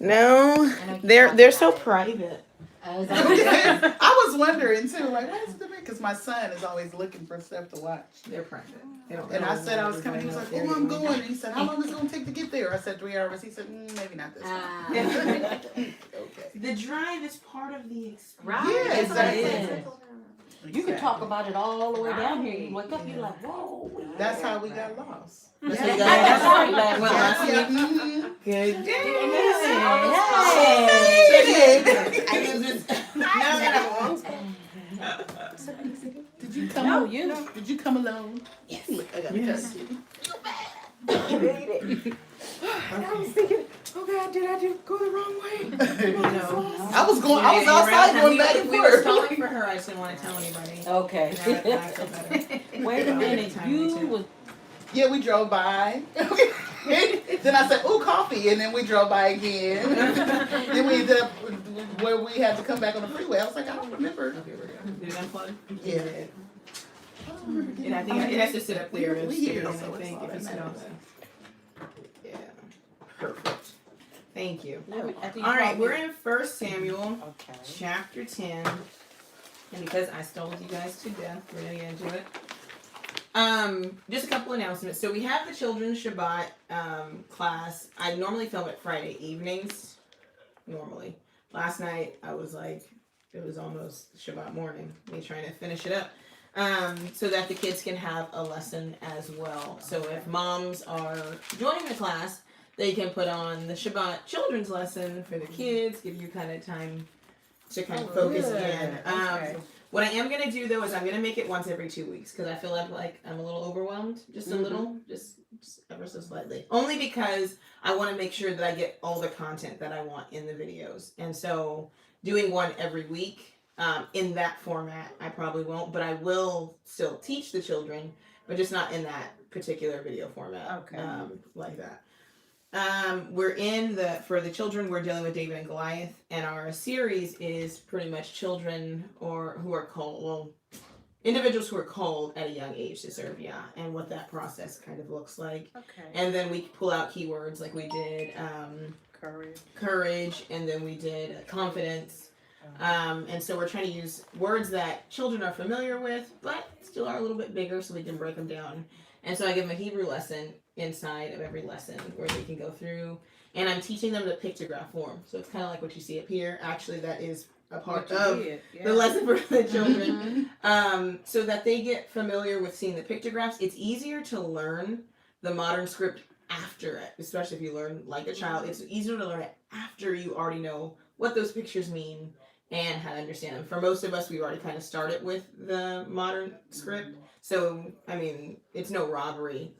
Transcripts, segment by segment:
No, they're so private. I was wondering too, like, what is the because my son is always looking for stuff to watch. They're private. And I said I was coming. He was like, "Oh, I'm going." And he said, "How long is it going to take to get there?" I said, 3 hours. He said, "Maybe not this time." Okay. The drive is part of the experience. Right. Yeah, exactly. You can talk about it all the way down here. You wake up, you're like, whoa. That's how we got lost. That's right. Last week. Good Did you come? No, you. Did you come alone? Yes. Look, I gotta touch you. I was thinking, oh God, did I go the wrong way? I was outside going back and forth. We were calling for her. I just didn't want to tell anybody. Okay. Wait a minute. Yeah, we drove by. Then I said, "Ooh, coffee," and then we drove by again. Then we ended up where we had to come back on the freeway. I was like, I don't remember. Okay, we're good. Did it unplug? Yeah. And I think it has to sit up there. We here, so I think if it's not. Yeah. Perfect. Thank you. All right, we're in 1 Samuel, chapter 10. And because I stole you guys to death, we're going to get into it. Just a couple announcements. So we have the Children's Shabbat class. I normally film it Friday evenings. Normally. Last night, I was like, it was almost Shabbat morning. Me trying to finish it up. So that the kids can have a lesson as well. So if moms are joining the class, they can put on the Shabbat children's lesson for the kids, give you kind of time to kind of focus in. What I am going to do, though, is I'm going to make it once every 2 weeks because I feel like I'm a little overwhelmed, just a little, just ever so slightly. Only because I want to make sure that I get all the content that I want in the videos. And so doing one every week in that format, I probably won't, but I will still teach the children, but just not in that particular video format like that. For the children, we're dealing with David and Goliath, and our series is pretty much children individuals who are called at a young age to serve Yah, and what that process kind of looks like. Okay. And then we pull out keywords like we did courage, and then we did confidence. And so we're trying to use words that children are familiar with, but still are a little bit bigger, so we can break them down. And so I give them a Hebrew lesson inside of every lesson where they can go through, and I'm teaching them the pictograph form. So it's kind of like what you see up here. Actually, that is a part of the lesson for the children, so that they get familiar with seeing the pictographs. It's easier to learn the modern script after it, especially if you learn like a child. It's easier to learn it after you already know what those pictures mean and how to understand them. For most of us, we've already kind of started with the modern script. So, I mean, it's no robbery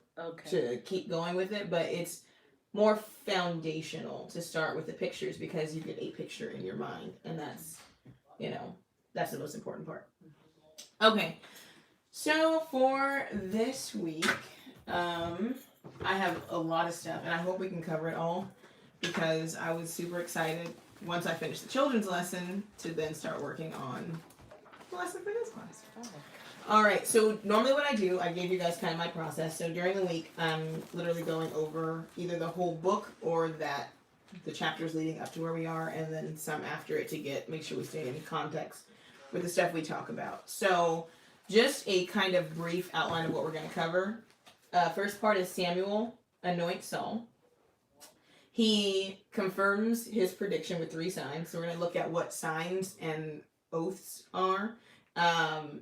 to keep going with it, but it's more foundational to start with the pictures because you get a picture in your mind, and that's the most important part. Okay, so for this week, I have a lot of stuff, and I hope we can cover it all because I was super excited once I finished the children's lesson to then start working on the lesson for this class. All right, so normally what I do, I gave you guys kind of my process. So during the week, I'm literally going over either the whole book or the chapters leading up to where we are, and then some after it to make sure we stay in context with the stuff we talk about. So just a kind of brief outline of what we're going to cover. First part is Samuel anoints Saul. He confirms his prediction with 3 signs. So we're going to look at what signs and oaths are.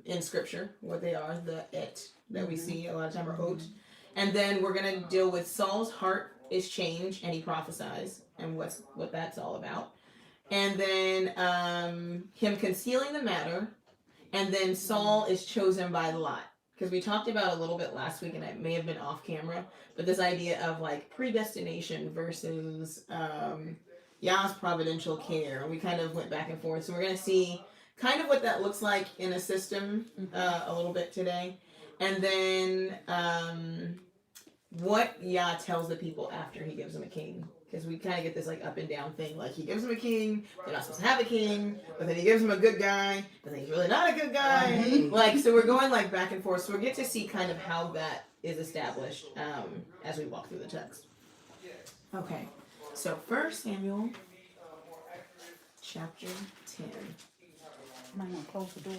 In scripture, what they are, the it that we see a lot of time are ot. And then we're going to deal with Saul's heart is changed and he prophesies and what that's all about. And then him concealing the matter, and then Saul is chosen by Lot. Because we talked about a little bit last week, and it may have been off camera, but this idea of like predestination versus Yah's providential care. And we kind of went back and forth. So we're going to see kind of what that looks like in a system a little bit today. And then what Yah tells the people after he gives them a king. Because we kind of get this like up and down thing. Like he gives them a king, they're not supposed to have a king, but then he gives them a good guy, but then he's really not a good guy. Like, so we're going like back and forth. So we get to see kind of how that is established as we walk through the text. Okay. So 1 Samuel chapter 10. Might want to close the door.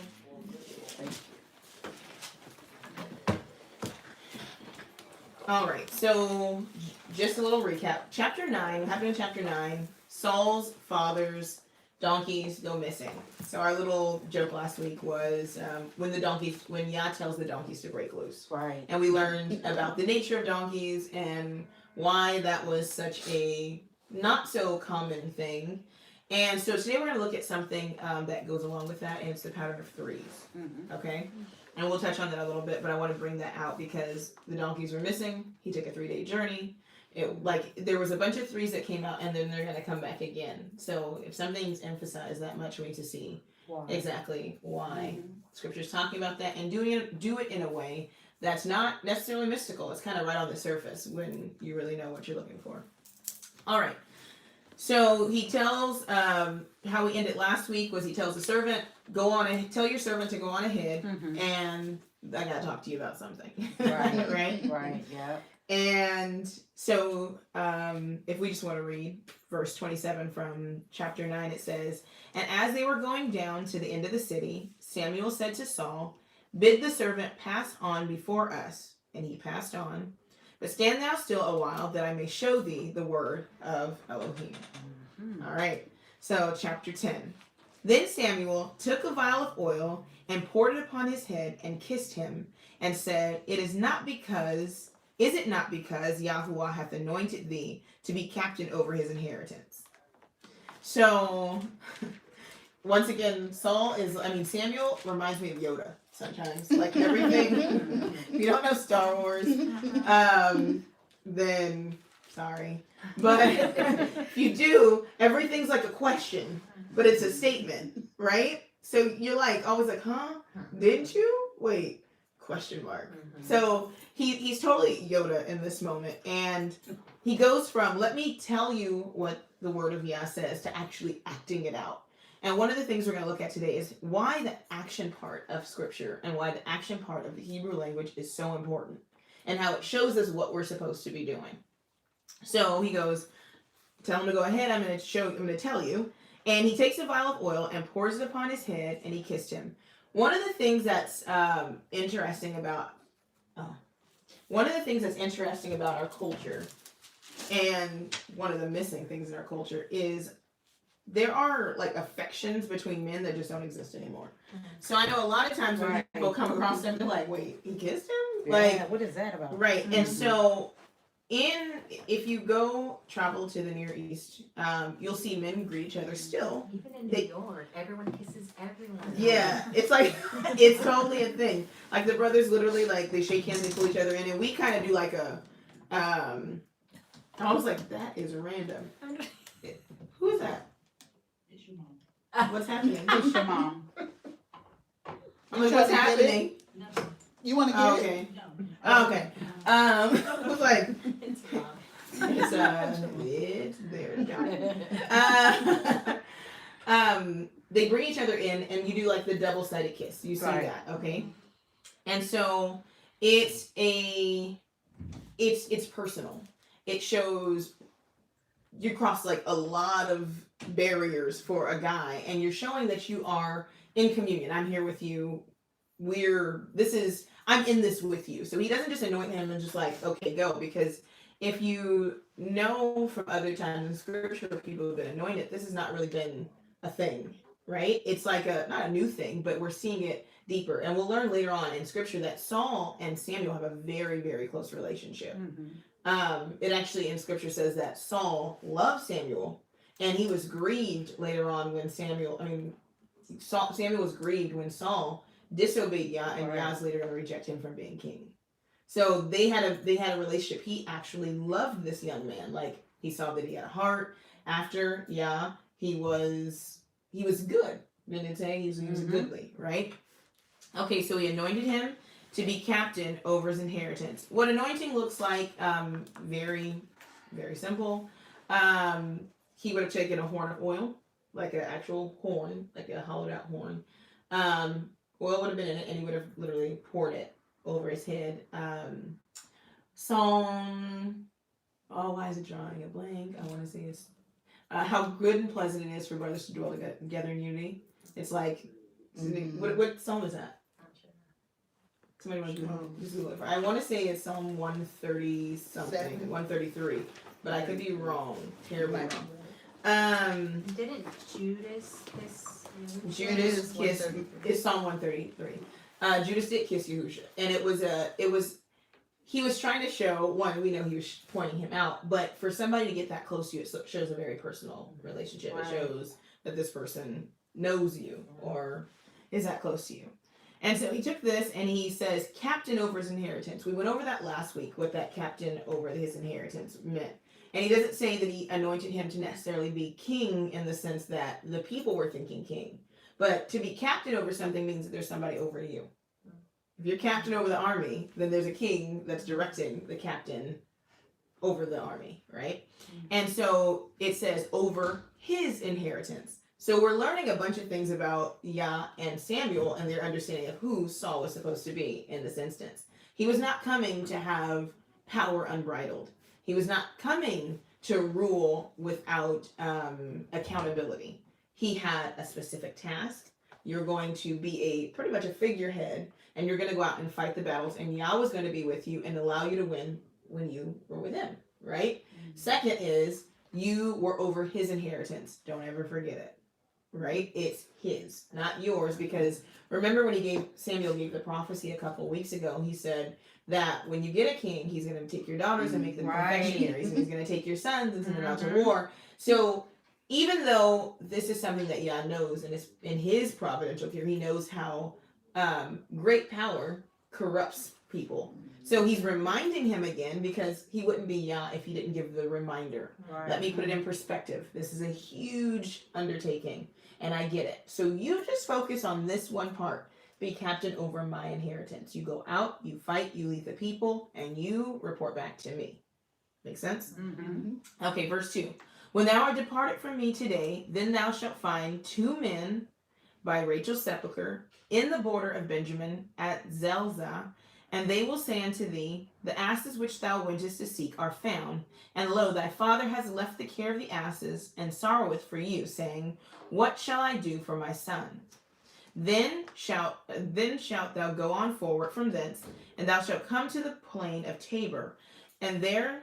All right, so just a little recap. Chapter 9, what happened in chapter 9? Saul's father's donkeys go missing. So our little joke last week was when Yah tells the donkeys to break loose. Right. And we learned about the nature of donkeys and why that was such a not so common thing. And so today we're going to look at something that goes along with that, and it's the pattern of threes. Mm-hmm. Okay? And we'll touch on that a little bit, but I want to bring that out because the donkeys were missing. He took a 3-day journey. There was a bunch of threes that came out, and then they're going to come back again. So if something's emphasized that much, we need to see exactly why. Mm-hmm. Scripture's talking about that, and do it in a way that's not necessarily mystical. It's kind of right on the surface when you really know what you're looking for. All right. So he tells, how we ended last week was he tells the servant, tell your servant to go on ahead, Mm-hmm. and I got to talk to you about something. Right. Right? Right. Yeah. And so if we just want to read verse 27 from chapter 9, it says, "And as they were going down to the end of the city, Samuel said to Saul, 'Bid the servant pass on before us.' And he passed on. But stand thou still a while, that I may show thee the word of Elohim." Mm-hmm. All right. So chapter 10. Then Samuel took a vial of oil and poured it upon his head and kissed him and said, Is it not because YHWH hath anointed thee to be captain over his inheritance?" So once again, Samuel reminds me of Yoda sometimes. Like everything. If you don't know Star Wars, then sorry. But if you do, everything's like a question, but it's a statement, right? So you're always like, huh? Didn't you? Wait, question mark. So he's totally Yoda in this moment. And he goes from, let me tell you what the word of Yah says, to actually acting it out. And one of the things we're going to look at today is why the action part of Scripture and why the action part of the Hebrew language is so important and how it shows us what we're supposed to be doing. So he goes, tell him to go ahead, I'm going to tell you. And he takes a vial of oil and pours it upon his head, and he kissed him. One of the things that's interesting about our culture, and one of the missing things in our culture, is there are like affections between men that just don't exist anymore. So I know a lot of times when people come across them, they're like, wait, he kissed him? Yeah, what is that about? Right. Mm-hmm. And so if you go travel to the Near East, you'll see men greet each other still. Even in New York, everyone kisses everyone. Yeah, it's like, it's totally a thing. Like the brothers literally, like, they shake hands and pull each other in, and we kind of do like I was like, that is random. Who is that? It's your mom. What's happening? It's your mom. I'm like, what's happening? You want to get Oh, it? okay. Oh, okay. I was like, It's wrong. it's there. Got it. They bring each other in, and you do like the double-sided kiss. You see that, okay? And so it's personal. It shows you cross like a lot of barriers for a guy, and you're showing that you are in communion. I'm here with you. I'm in this with you. So he doesn't just anoint him and just like, okay, go. Because if you know from other times in Scripture where people have been anointed, this has not really been a thing, right? It's like not a new thing, but we're seeing it deeper. And we'll learn later on in Scripture that Saul and Samuel have a very, very close relationship. Mm-hmm. It actually in Scripture says that Saul loved Samuel, and he was grieved later on when Samuel was grieved when Saul disobeyed Yah, and Yah's later going to reject him from being king. So they had a relationship. He actually loved this young man. Like, he saw that he had a heart. After Yah, he was good. Didn't it say he was a goodly, right? Okay, so he anointed him to be captain over his inheritance. What anointing looks like, very, very simple. He would have taken a horn of oil, like an actual horn, like a hollowed out horn. Oil would have been in it, and he would have literally poured it over his head. Psalm Oh, why is it drawing a blank? I want to say it's how good and pleasant it is for brothers to dwell together in unity. It's like, what psalm is that? Somebody want to just Google it. I want to say it's Psalm 130 something, 133, but I could be wrong. Terribly wrong. Didn't Judas kiss? Judas kissed is Psalm 133. Judas did kiss Yahusha, and it was he was trying to show, one, we know he was pointing him out, but for somebody to get that close to you, it shows a very personal relationship. Right. It shows that this person knows you or is that close to you. And so he took this and he says, captain over his inheritance. We went over that last week, what that captain over his inheritance meant. And he doesn't say that he anointed him to necessarily be king in the sense that the people were thinking king. But to be captain over something means that there's somebody over you. If you're captain over the army, then there's a king that's directing the captain over the army, right? And so it says over his inheritance. So we're learning a bunch of things about Yah and Samuel and their understanding of who Saul was supposed to be in this instance. He was not coming to have power unbridled. He was not coming to rule without accountability. He had a specific task. You're going to be pretty much a figurehead, and you're going to go out and fight the battles, and Yah was going to be with you and allow you to win when you were with him, right? Mm-hmm. Second is you were over his inheritance. Don't ever forget it, right? It's his, not yours, because remember when Samuel gave the prophecy a couple weeks ago, he said that when you get a king, he's going to take your daughters and make them confectionaries, and he's going to take your sons and send them out to war. So even though this is something that Yah knows, and it's in his providential care, he knows how great power corrupts people. So he's reminding him again, because he wouldn't be Yah if he didn't give the reminder. Right. Let me put it in perspective. This is a huge undertaking, and I get it. So you just focus on this one part. Be captain over my inheritance. You go out, you fight, you lead the people, and you report back to me. Make sense? Mm-hmm. Okay, verse 2. When thou art departed from me today, then thou shalt find 2 men by Rachel's sepulchre in the border of Benjamin at Zelzah, and they will say unto thee, the asses which thou wentest to seek are found, and lo, thy father has left the care of the asses, and sorroweth for you, saying, what shall I do for my son? Then shalt thou go on forward from thence, and thou shalt come to the plain of Tabor, and there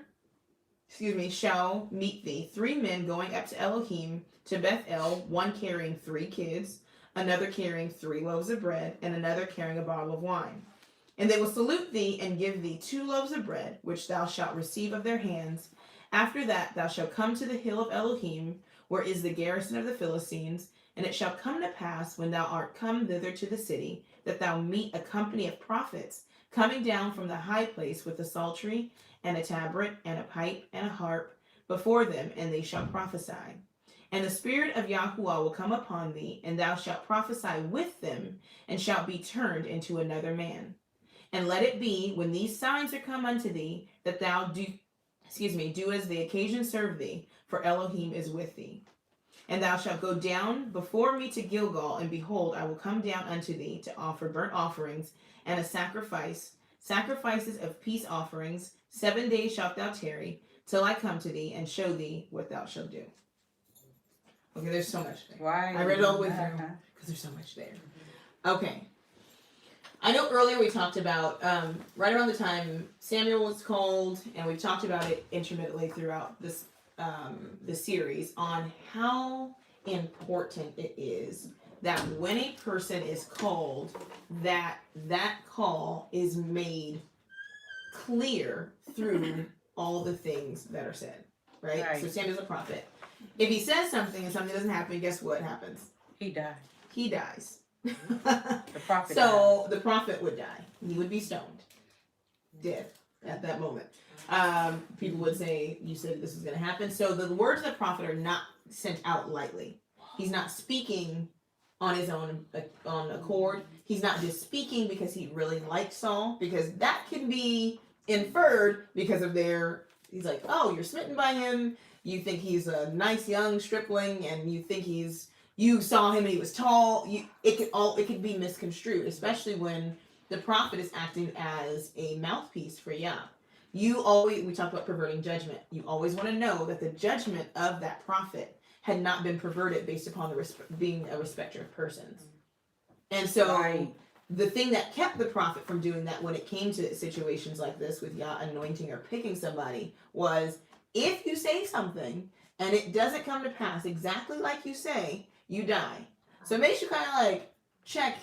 shall meet thee 3 men going up to Elohim to Bethel, one carrying 3 kids, another carrying 3 loaves of bread, and another carrying a bottle of wine. And they will salute thee and give thee 2 loaves of bread, which thou shalt receive of their hands. After that thou shalt come to the hill of Elohim, where is the garrison of the Philistines. And it shall come to pass, when thou art come thither to the city, that thou meet a company of prophets coming down from the high place with a psaltery and a tabret and a pipe and a harp before them, and they shall prophesy. And the Spirit of Yahuwah will come upon thee, and thou shalt prophesy with them, and shalt be turned into another man. And let it be, when these signs are come unto thee, that thou do as the occasion serve thee, for Elohim is with thee. And thou shalt go down before me to Gilgal, and behold, I will come down unto thee to offer burnt offerings and a sacrifices of peace offerings. 7 days shalt thou tarry, till I come to thee and show thee what thou shalt do. Okay, there's so much there. Right. I read it all the way through because there's so much there. Okay. I know earlier we talked about, right around the time Samuel was called, and we've talked about it intermittently throughout this series, on how important it is that when a person is called, that call is made clear through all the things that are said, right? So Samuel's a prophet. If he says something and something doesn't happen, guess what happens? He dies. The prophet the prophet would die. He would be stoned. Dead at that moment. People would say, you said this was going to happen. So the words of the prophet are not sent out lightly. He's not speaking on his own accord. He's not just speaking because he really likes Saul, because that can be inferred because of he's like, oh, you're smitten by him. You think he's a nice young stripling, and you think you saw him and he was tall. It could be misconstrued, especially when the prophet is acting as a mouthpiece for Yah. we talked about perverting judgment. You always want to know that the judgment of that prophet had not been perverted based upon being a respecter of persons. And so the thing that kept the prophet from doing that when it came to situations like this with Yah anointing or picking somebody was, if you say something and it doesn't come to pass exactly like you say, you die. So it makes you kind of like check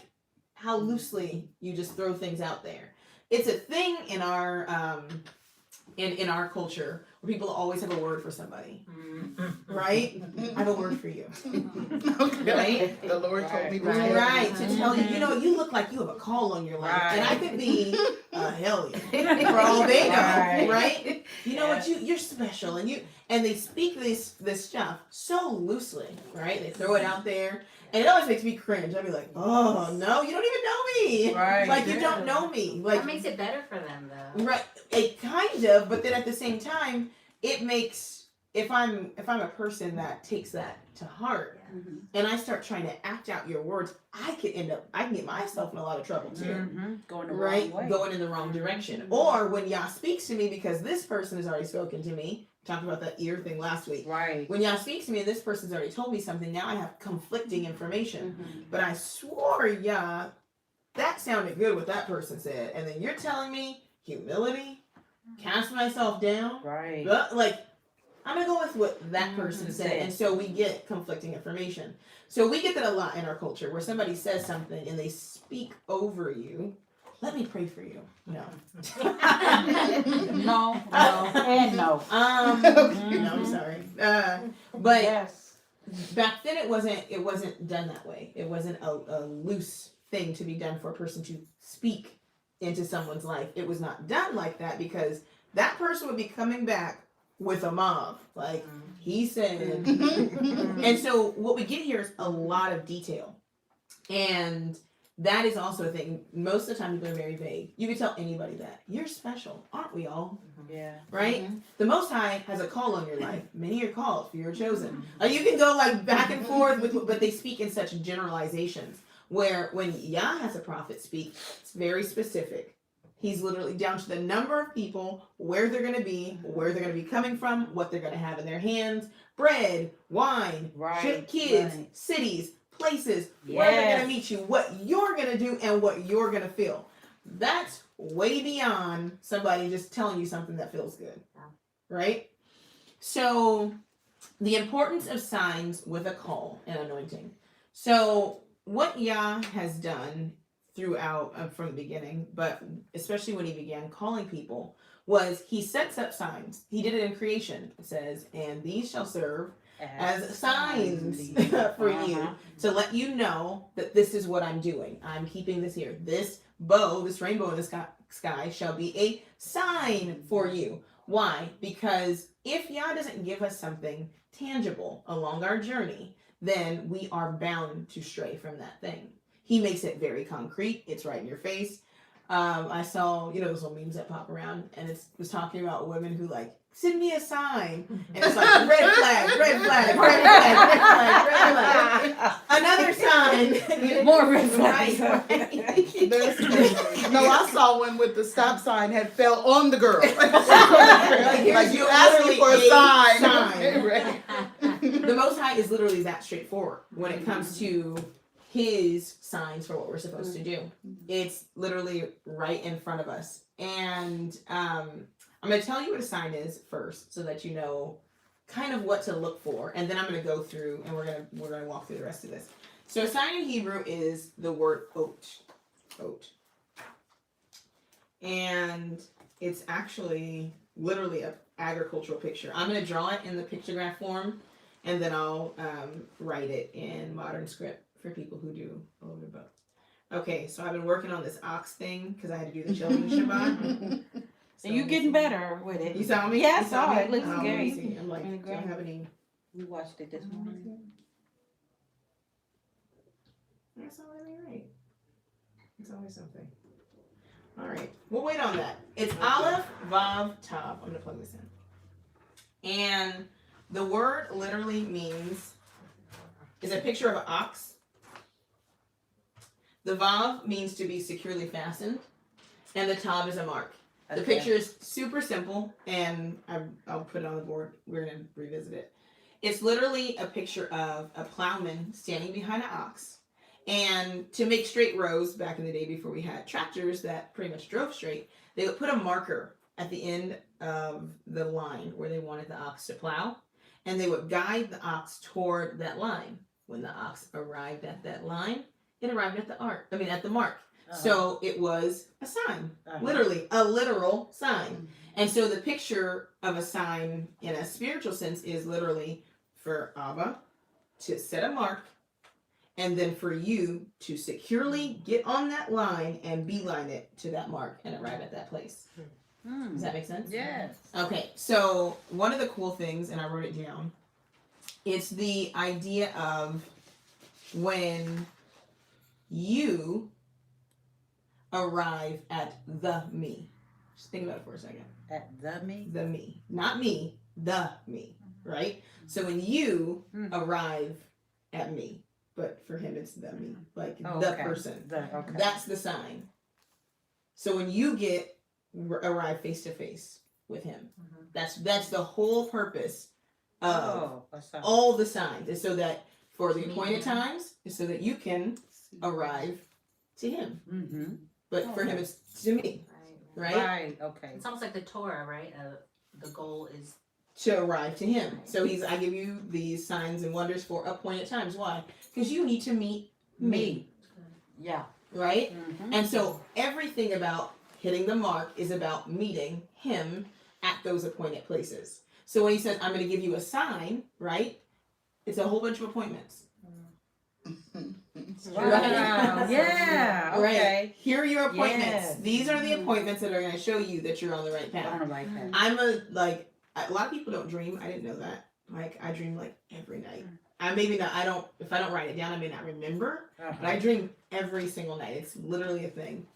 how loosely you just throw things out there. It's a thing in our in our culture where people always have a word for somebody, right? I have a word for you, Okay. right? The Lord told me this. Right, to tell you, you look like you have a call on your life, and I could be a hellion for all they know, right? You know what? You're special, and they speak this stuff so loosely, right? They throw it out there, and it always makes me cringe. I'd be like, oh no, you don't even know me, Right. like you don't know me, like That makes it better for them, though. right? It kind of, but then at the same time, it makes if I'm a person that takes that to heart. And I start trying to act out your words, I can get myself in a lot of trouble too. Going the Right? wrong way. Going in the wrong direction. Or when Yah speaks to me, because this person has already spoken to me, talked about that ear thing last week. Right. When Yah speaks to me and this person's already told me something, now I have conflicting information. But I swore, Yah, that sounded good what that person said. And then you're telling me humility, cast myself down. Right. Like, I'm going to go with what that person said. And so we get conflicting information. So we get that a lot in our culture where somebody says something and they speak over you. Let me pray for you. No. No, and no. No, I'm sorry. But Yes. back then it wasn't done that way. It wasn't a loose thing to be done for a person to speak into someone's life. It was not done like that because that person would be coming back with a mob, like he said. And so what we get here is a lot of detail, and that is also a thing. Most of the time people are very vague. You can tell anybody that you're special, aren't we all? Yeah. Right? The Most High has a call on your life. Many are called, few are chosen. You can go like back and forth with, but they speak in such generalizations. Where when Yah has a prophet speak, it's very specific. He's literally down to the number of people, where they're going to be, where they're going to be coming from, what they're going to have in their hands, bread, wine, kids, cities, places, where they're going to meet you, what you're going to do, and what you're going to feel. That's way beyond somebody just telling you something that feels good, right? So the importance of signs with a call and anointing. So what Yah has done throughout from the beginning, but especially when he began calling people, was he sets up signs. He did it in creation. It says, and these shall serve as signs for you to let you know that this is what I'm doing. I'm keeping this here. This bow, this rainbow in the sky shall be a sign for you. Why? Because if Yah doesn't give us something tangible along our journey, then we are bound to stray from that thing. He makes it very concrete. It's right in your face. I saw, those little memes that pop around, and it was talking about women who like, send me a sign. And it's like, red flag, red flag, red flag, red flag, red flag. Another sign. More red flags. No, I saw one with the stop sign had fell on the girl. Like you asked me for a sign. Right. The Most High is literally that straightforward when it comes to his signs for what we're supposed to do. It's literally right in front of us. And I'm going to tell you what a sign is first so that you know kind of what to look for. And then I'm going to go through and we're going to walk through the rest of this. So a sign in Hebrew is the word ot. And it's actually literally an agricultural picture. I'm going to draw it in the pictograph form, and then I'll write it in modern script for people who do a little bit both. Okay, so I've been working on this ox thing because I had to do the children's Shabbat. So you getting better with it. You saw me? Yeah, I You saw me? it. Looks Let me great. see. I'm like, Really do I great. have any? We watched it this morning. That's not let me right. It's always something. All right, we'll wait on that. It's Aleph, Vav, Tav. I'm gonna plug this in. And the word literally means is a picture of an ox. The Vav means to be securely fastened, and the Tav is a mark. The picture is super simple, and I'll put it on the board. We're going to revisit it. It's literally a picture of a plowman standing behind an ox. And to make straight rows back in the day before we had tractors that pretty much drove straight, they would put a marker at the end of the line where they wanted the ox to plow, and they would guide the ox toward that line. When the ox arrived at that line, it arrived at the mark. So it was a sign, literally a literal sign. And so the picture of a sign in a spiritual sense is literally for Abba to set a mark, and then for you to securely get on that line and beeline it to that mark and arrive at that place. Does that make sense? Yes. Okay, so one of the cool things, and I wrote it down, it's the idea of when you arrive at the me. Just think about it for a second. At the me? The me. Not me, the me, right? So when you arrive at me, but for him it's the me, like the person. That's the sign. So when you arrive face to face with him, that's the whole purpose of all the signs. Is so that for the appointed times, is so that you can arrive to him. But for him it's to me, right? Right. Okay. It's almost like the Torah, right? The goal is to arrive to him. So I give you these signs and wonders for appointed times. Why? Because you need to meet me. Yeah. Right? And so everything about hitting the mark is about meeting him at those appointed places. So when he says, I'm going to give you a sign, right? It's a whole bunch of appointments. Wow. Yeah. Okay. Right. Here are your appointments. Yes. These are the appointments that are going to show you that you're on the right path. On the right path. A lot of people don't dream. I didn't know that. Like, I dream like every night. If I don't write it down, I may not remember, but I dream every single night. It's literally a thing.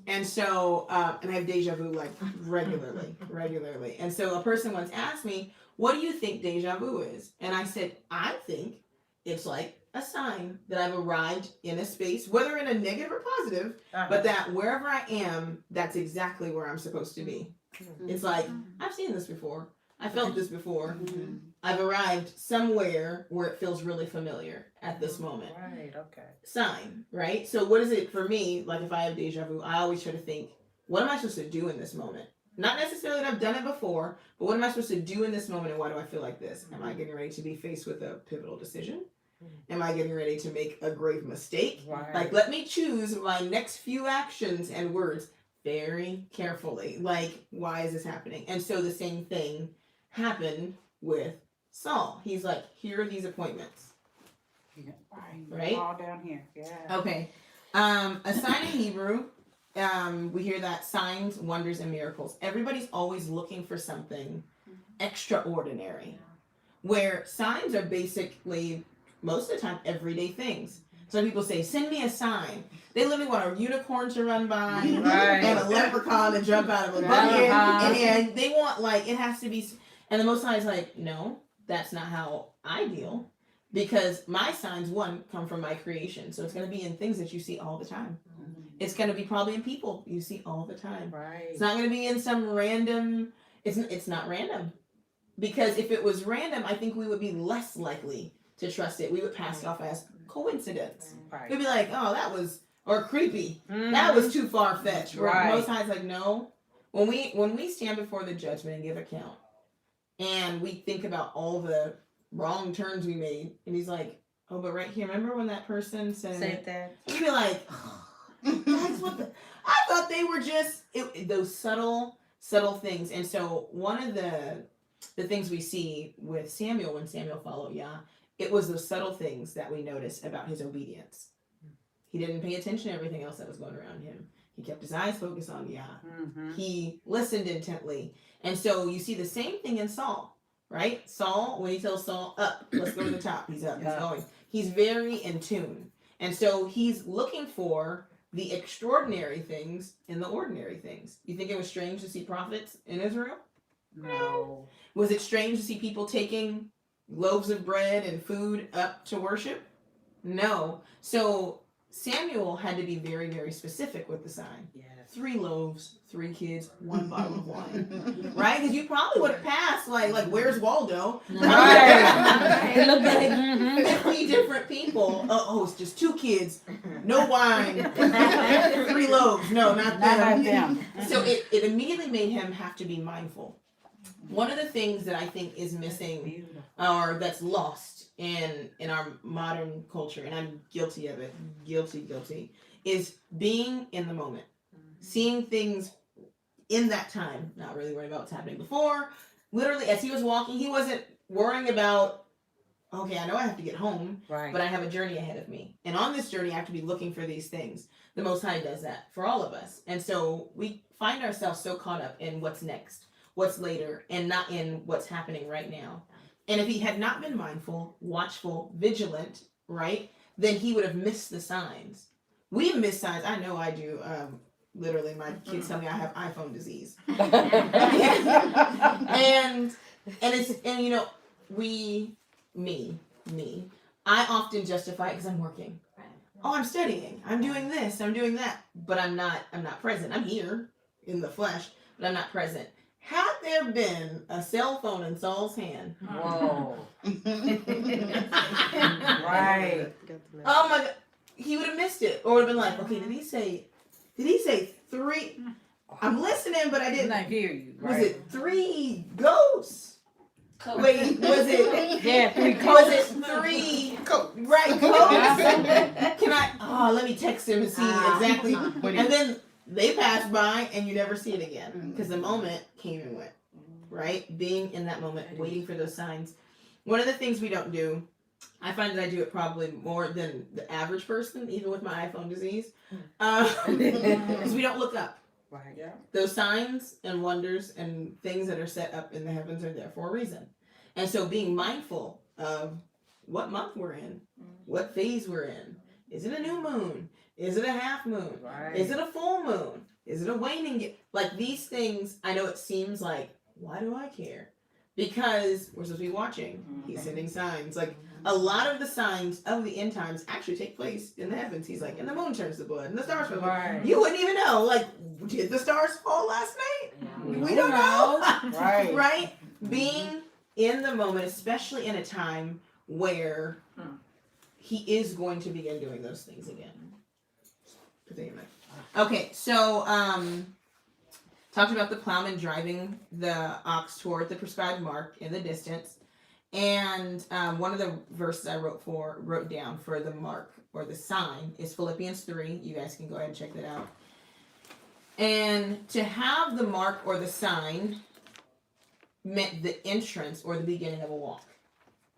And so, and I have deja vu like regularly. And so a person once asked me, what do you think deja vu is? And I said, I think it's like a sign that I've arrived in a space, whether in a negative or positive, but that wherever I am, that's exactly where I'm supposed to be. It's like, I've seen this before. I felt this before. I've arrived somewhere where it feels really familiar at this moment. Right, okay. Sign, right? So what is it for me? Like if I have deja vu, I always try to think, what am I supposed to do in this moment? Not necessarily that I've done it before, but what am I supposed to do in this moment, and why do I feel like this? Am I getting ready to be faced with a pivotal decision? Am I getting ready to make a grave mistake? Right. Like, let me choose my next few actions and words very carefully. Like, why is this happening? And so the same thing happened with Saul. He's like, here are these appointments. Yeah. Right? All down here. Yeah. Okay. A sign in Hebrew, we hear that signs, wonders, and miracles. Everybody's always looking for something extraordinary. Where signs are basically, most of the time, everyday things. Some people say, send me a sign. They literally want a unicorn to run by, and a leprechaun to jump out of a bucket, and they want, like, it has to be, and the Most High is like, no, that's not how I deal. Because my signs, one, come from my creation. So it's going to be in things that you see all the time. It's going to be probably in people you see all the time. Right. It's not going to be in some random, it's not random. Because if it was random, I think we would be less likely to trust it. We would pass it off as coincidence. Right. We'd be like, oh, that was, or creepy. That was too far-fetched. Right. Most High's like, no. When we stand before the judgment and give account, and we think about all the wrong turns we made, and he's like, oh, but right here, remember when that person said that? You'd be like, oh, that's what I thought they were just those subtle things. And so one of the things we see with Samuel, when Samuel followed Yah, it was those subtle things that we noticed about his obedience. He didn't pay attention to everything else that was going around him. He kept his eyes focused on Yah. He listened intently. And so you see the same thing in Saul, right? Saul, when he tells Saul, up, let's go to the top. He's up, he's going. He's very in tune. And so he's looking for the extraordinary things in the ordinary things. You think it was strange to see prophets in Israel? No. Was it strange to see people taking loaves of bread and food up to worship? No. So Samuel had to be very, very specific with the sign. Yes. 3 loaves, 3 kids, 1 bottle of wine. Right? Because you probably would have passed like where's Waldo? Right. It looked like 50 different people. Oh, it's just 2 kids, no wine, 3 loaves. No, not them. So it immediately made him have to be mindful. One of the things that I think is missing or that's lost in our modern culture, and I'm guilty of it, guilty, is being in the moment. Seeing things in that time, not really worried about what's happening before. Literally, as he was walking, he wasn't worrying about, okay, I know I have to get home, Right. but I have a journey ahead of me. And on this journey, I have to be looking for these things. The Most High does that for all of us. And so we find ourselves so caught up in what's next, what's later, and not in what's happening right now. And if he had not been mindful, watchful, vigilant, right, then he would have missed the signs. We miss signs. I know I do. Literally, my kids tell me I have iPhone disease. and you know, me. I often justify it because I'm working. Oh, I'm studying. I'm doing this. I'm doing that. But I'm not present. I'm here in the flesh, but I'm not present. Had there been a cell phone in Saul's hand, Whoa. Right. oh my God, he would have missed it, or would have been like, okay, did he say 3? I'm listening, but I Did didn't. not hear you. Was Right. it 3 goats? Wait, was it? Yeah, 3 Was it coats. 3? Cool. Right, coats. Can I? Oh, let me text him and see exactly. What And then they pass by, and you never see it again because the moment came and went. Right, being in that moment, waiting for those signs. One of the things we don't do, I find that I do it probably more than the average person, even with my iPhone disease, is we don't look up. Right. Yeah. Those signs and wonders and things that are set up in the heavens are there for a reason. And so being mindful of what month we're in, what phase we're in. Is it a new moon? Is it a half moon? Right. Is it a full moon? Is it a waning? Like these things, I know it seems like, why do I care? Because we're supposed to be watching. He's sending signs. Like a lot of the signs of the end times actually take place in the heavens. He's like, and the moon turns to blood, and the stars fall. Right. You wouldn't even know. Like, did the stars fall last night? We don't know. Right. Right? Being in the moment, especially in a time where he is going to begin doing those things again. Okay, so talked about the plowman driving the ox toward the prescribed mark in the distance. And one of the verses I wrote down for the mark or the sign is Philippians 3. You guys can go ahead and check that out. And to have the mark or the sign meant the entrance or the beginning of a walk.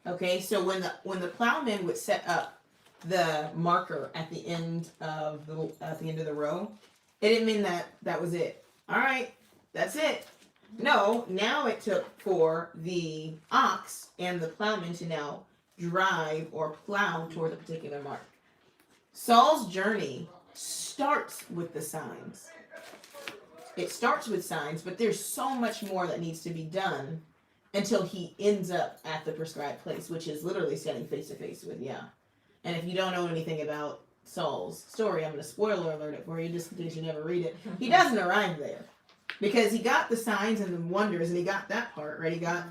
Okay, so when the plowman would set up the marker at the end of the row, it didn't mean that was it. All right, that's it. No, now it took for the ox and the plowman to now drive or plow toward the particular mark. Saul's journey starts with the signs. It starts with signs, but there's so much more that needs to be done until he ends up at the prescribed place, which is literally standing face to face with Yah. And if you don't know anything about Saul's story, I'm going to spoiler alert it for you just in case you never read it. He doesn't arrive there because he got the signs and the wonders and he got that part, right? He got,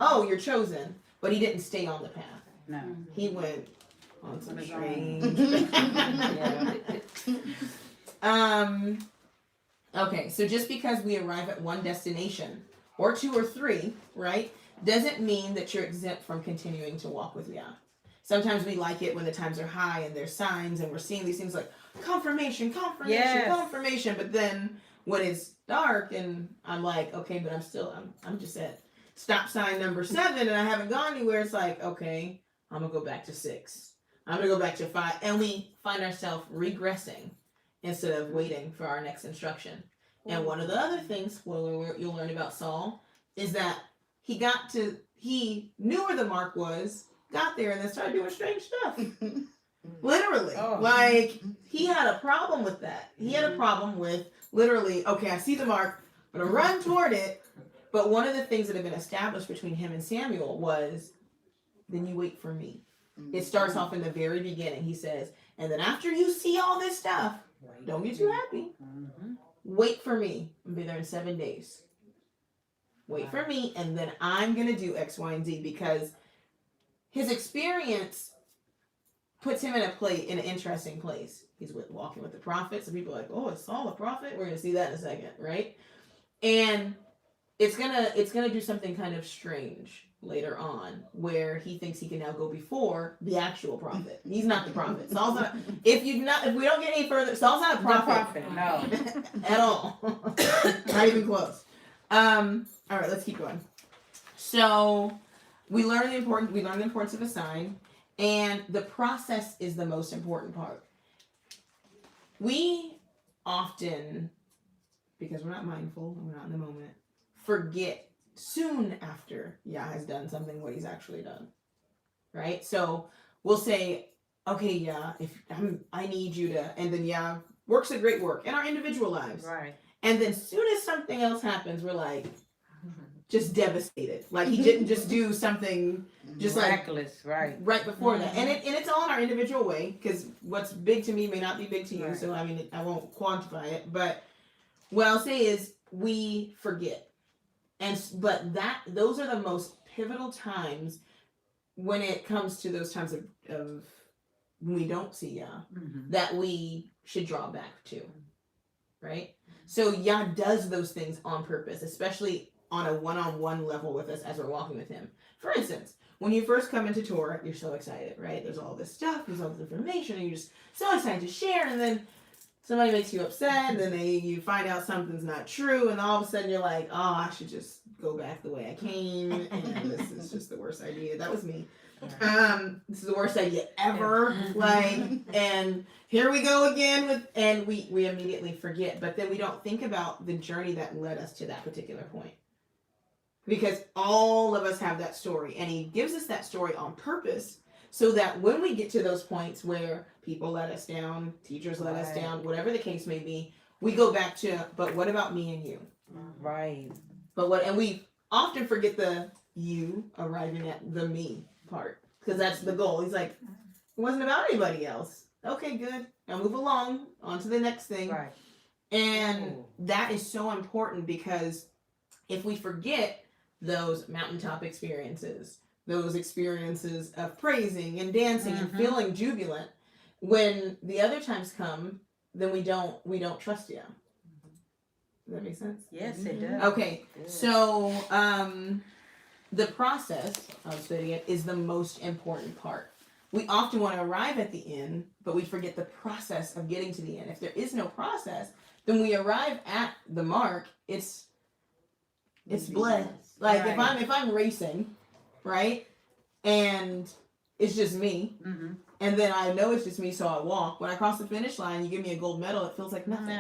oh, you're chosen, but he didn't stay on the path. No. He went on some his strange. Okay, so just because we arrive at one destination or 2 or 3, right, doesn't mean that you're exempt from continuing to walk with Yah. Sometimes we like it when the times are high and there's signs and we're seeing these things like confirmation, confirmation. But then when it's dark and I'm like, okay, but I'm just at stop sign number 7 and I haven't gone anywhere. It's like, okay, I'm going to go back to 6. I'm going to go back to 5. And we find ourselves regressing instead of waiting for our next instruction. And one of the other things you'll learn about Saul is that he knew where the mark was, got there, and then started doing strange stuff. Literally. Oh. Like, he had a problem with that. He had a problem with literally, okay, I see the mark, I'm going to run toward it. But one of the things that had been established between him and Samuel was, then you wait for me. It starts off in the very beginning. He says, and then after you see all this stuff, don't get too happy. Wait for me. I'll be there in 7 days. Wait for me, and then I'm going to do X, Y, and Z, because his experience puts him in an interesting place. He's walking with the prophet. So people are like, oh, is Saul a prophet? We're going to see that in a second, right? And it's gonna do something kind of strange later on, where he thinks he can now go before the actual prophet. He's not the prophet. Saul's not. If we don't get any further, Saul's not a prophet. No. At all. Not even close. All right, let's keep going. So we learn the importance of a sign, and the process is the most important part. We often, because we're not mindful and we're not in the moment, forget soon after Yah has done something what he's actually done. Right? So we'll say, okay, Yah, I need you to, and then Yah works a great work in our individual lives. Right. And then soon as something else happens, we're like, just devastated. Like he didn't just do something just miraculous, right before that. And it's all in our individual way, because what's big to me may not be big to you. Right. So I mean, I won't quantify it. But what I'll say is we forget. But those are the most pivotal times when it comes to those times of when we don't see Yah, that we should draw back to. Right? So Yah does those things on purpose, especially on a one-on-one level with us as we're walking with him. For instance, when you first come into Torah, you're so excited, right? There's all this stuff, there's all this information, and you're just so excited to share, and then somebody makes you upset, and then you find out something's not true, and all of a sudden you're like, oh, I should just go back the way I came, and this is just the worst idea. That was me. This is the worst idea ever. And here we go again and we immediately forget, but then we don't think about the journey that led us to that particular point. Because all of us have that story, and he gives us that story on purpose so that when we get to those points where people let us down, teachers let us down, whatever the case may be, we go back to, but what about me and you? Right. And we often forget the you arriving at the me part, because that's the goal. He's like, it wasn't about anybody else. Okay, good. Now move along on to the next thing. Right. And that is so important, because if we forget those mountaintop experiences, those experiences of praising and dancing and feeling jubilant, when the other times come, then we don't trust you. Does that make sense? Yes, it does. Okay, so the process, I'll say it, is the most important part. We often want to arrive at the end, but we forget the process of getting to the end. If there is no process, then we arrive at the mark, it's bleh. Like if I'm racing, right, and it's just me, and then I know it's just me, so I walk. When I cross the finish line, you give me a gold medal, it feels like nothing,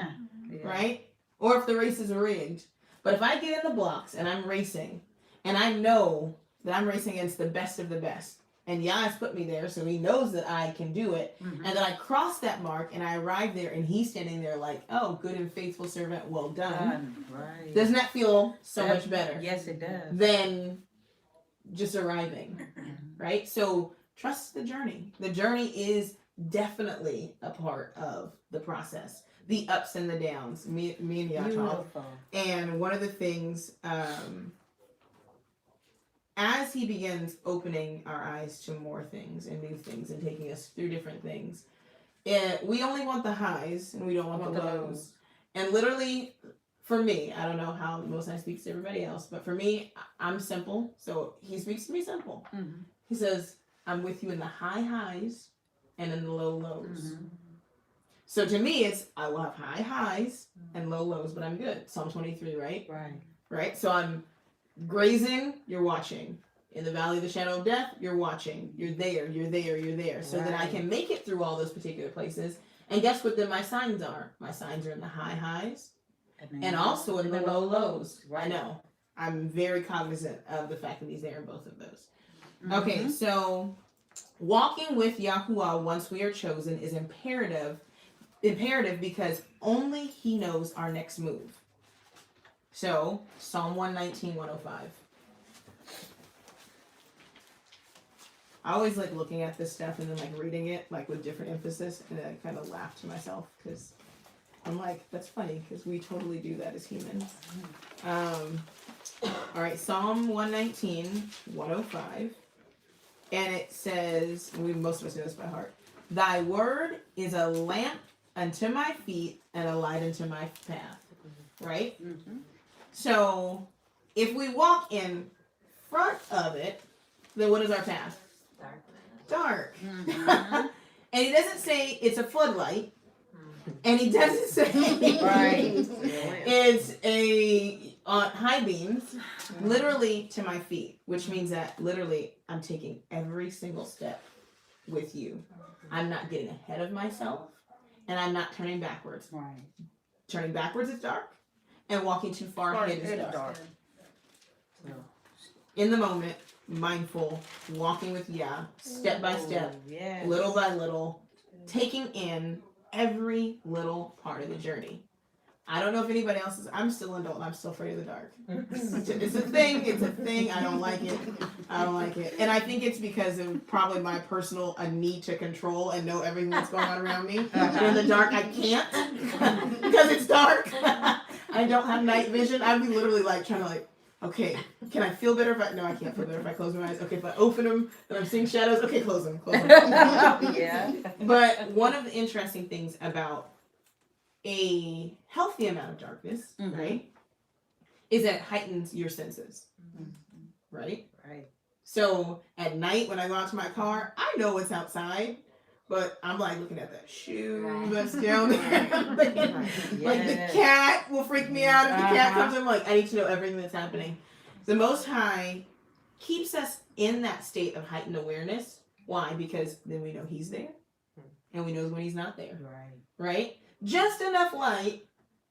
right? Or if the race is rigged. But if I get in the blocks and I'm racing, and I know that I'm racing against the best of the best, and Yah has put me there, so he knows that I can do it, and then I cross that mark, and I arrive there, and he's standing there like, oh, good and faithful servant, well done. Right. Doesn't that feel so much better? Yes, it does. Than just arriving, right? So trust the journey. The journey is definitely a part of the process. The ups and the downs. Me and Yah talk. And one of the things, as he begins opening our eyes to more things and new things and taking us through different things, we only want the highs and we don't want the lows. And literally, for me, I don't know how Most High speaks to everybody else, but for me, I'm simple. So he speaks to me simple. He says, I'm with you in the high highs and in the low lows. So to me, it's, I will have high highs and low lows, but I'm good. Psalm 23, right? Right? So I'm grazing, you're watching. In the valley of the shadow of death, you're watching. You're there, you're there, you're there. So that I can make it through all those particular places. And guess what then my signs are? My signs are in the high highs and also in the low lows. I know. I'm very cognizant of the fact that he's there in both of those. Okay, so walking with Yahuwah once we are chosen is imperative because only he knows our next move. So, Psalm 119, 105. I always like looking at this stuff and then like reading it like with different emphasis, and then I kind of laugh to myself because I'm like, that's funny because we totally do that as humans. All right, Psalm 119, 105, and it says, and most of us know this by heart, "Thy word is a lamp unto my feet and a light unto my path." Right? Mm-hmm. So if we walk in front of it, then what is our path? Dark. Mm-hmm. And he doesn't say it's a floodlight. And he doesn't say Right. it's a high beams, literally to my feet, which means that literally I'm taking every single step with you. I'm not getting ahead of myself, and I'm not turning backwards. Right. Turning backwards is dark, and walking too far ahead is dark. In the moment, mindful, walking with step by step, Yes. little by little, taking in every little part of the journey. I don't know if anybody else is. I'm still an adult. I'm still afraid of the dark. It's a thing. It's a thing. I don't like it. I don't like it. And I think it's because of probably my personal a need to control and know everything that's going on around me. And in the dark, I can't because it's dark. I don't have night vision. I'd be literally like trying to like, okay, can I feel better if I? No, I can't feel better if I close my eyes. Okay, if I open them and I'm seeing shadows. Okay, close them. Close them. Yeah. But one of the interesting things about a healthy amount of darkness, Mhm. right, is that it heightens your senses, right? Right. So at night when I go out to my car, I know what's outside, but I'm like looking at that shoe Right. that's down there. Like the Yes. cat will freak me out if the cat Uh-huh. comes in. I'm like, I need to know everything that's happening. The Most High keeps us in that state of heightened awareness. Why? Because then we know He's there, and we know when He's not there. Right. Right? Just enough light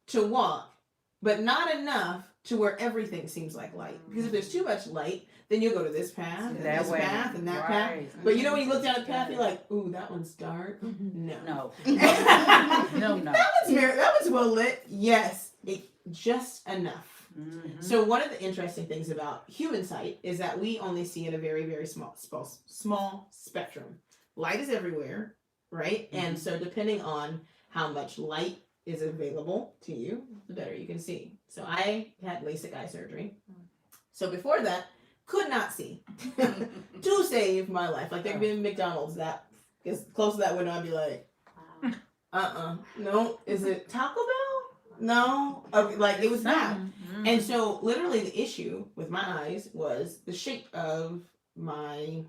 to walk, but not enough to where everything seems like light. Because if there's too much light, then you'll go to this path, and That this way. path, and that path. Right. But you know when you look down the path, you're like, ooh, that one's dark. No. No. that No. one's well lit. Yes. Just enough. Mhm. So one of the interesting things about human sight is that we only see in a very, very small spectrum. Light is everywhere, right? And so depending on how much light is available to you, the better you can see. So I had LASIK eye surgery. So before that, could not see to save my life. Like there could be a McDonald's that is close to that window. I'd be like, no. Is it Taco Bell? No. Okay, like it was that. Mhm. And so literally the issue with my eyes was the shape of my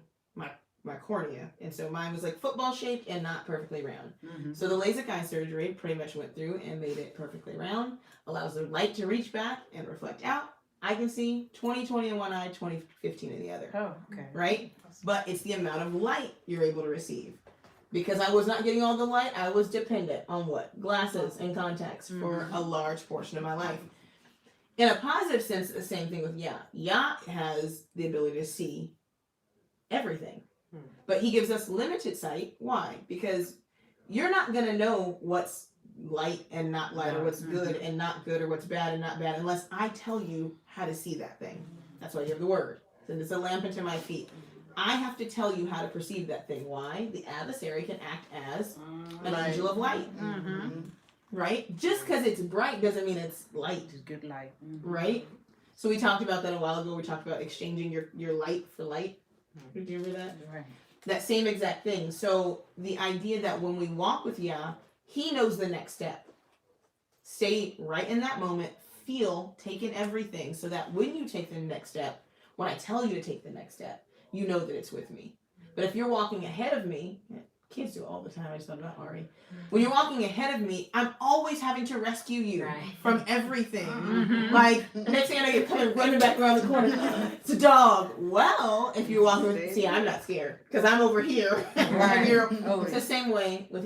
cornea. And so mine was like football shaped and not perfectly round. Mhm. So the LASIK eye surgery pretty much went through and made it perfectly round, allows the light to reach back and reflect out. I can see 20/20 in one eye, 20/15 in the other. Oh, okay. Right? But it's the amount of light you're able to receive. Because I was not getting all the light, I was dependent on what? Glasses and contacts for a large portion of my life. In a positive sense, the same thing with Yah. Yah has the ability to see everything. But he gives us limited sight. Why? Because you're not going to know what's light and not light, or what's good and not good, or what's bad and not bad, unless I tell you how to see that thing. That's why you have the word. And it's a lamp unto my feet. I have to tell you how to perceive that thing. Why? The adversary can act as an angel of light. Right? Just because it's bright doesn't mean it's light. It's good light. Right? So we talked about that a while ago. We talked about exchanging your light for light. Did you remember that? Right. That same exact thing. So the idea that when we walk with Yah, He knows the next step. Stay right in that moment. Feel, take in everything, so that when you take the next step, when I tell you to take the next step, you know that it's with me. But if you're walking ahead of me, kids do it all the time. I just thought about Ari. When you're walking ahead of me, I'm always having to rescue you from everything. Like, next thing I know, you're coming running back around the corner. It's a dog. Well, if you're walking with, see, I'm not scared because I'm over here. And it's the same way with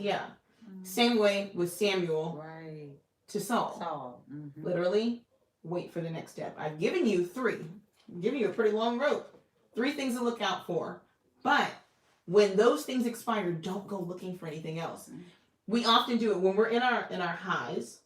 Same way with Samuel to Saul. Literally, wait for the next step. I've given you 3. I'm giving you a pretty long rope. 3 things to look out for. But when those things expire, don't go looking for anything else. We often do it when we're in our highs.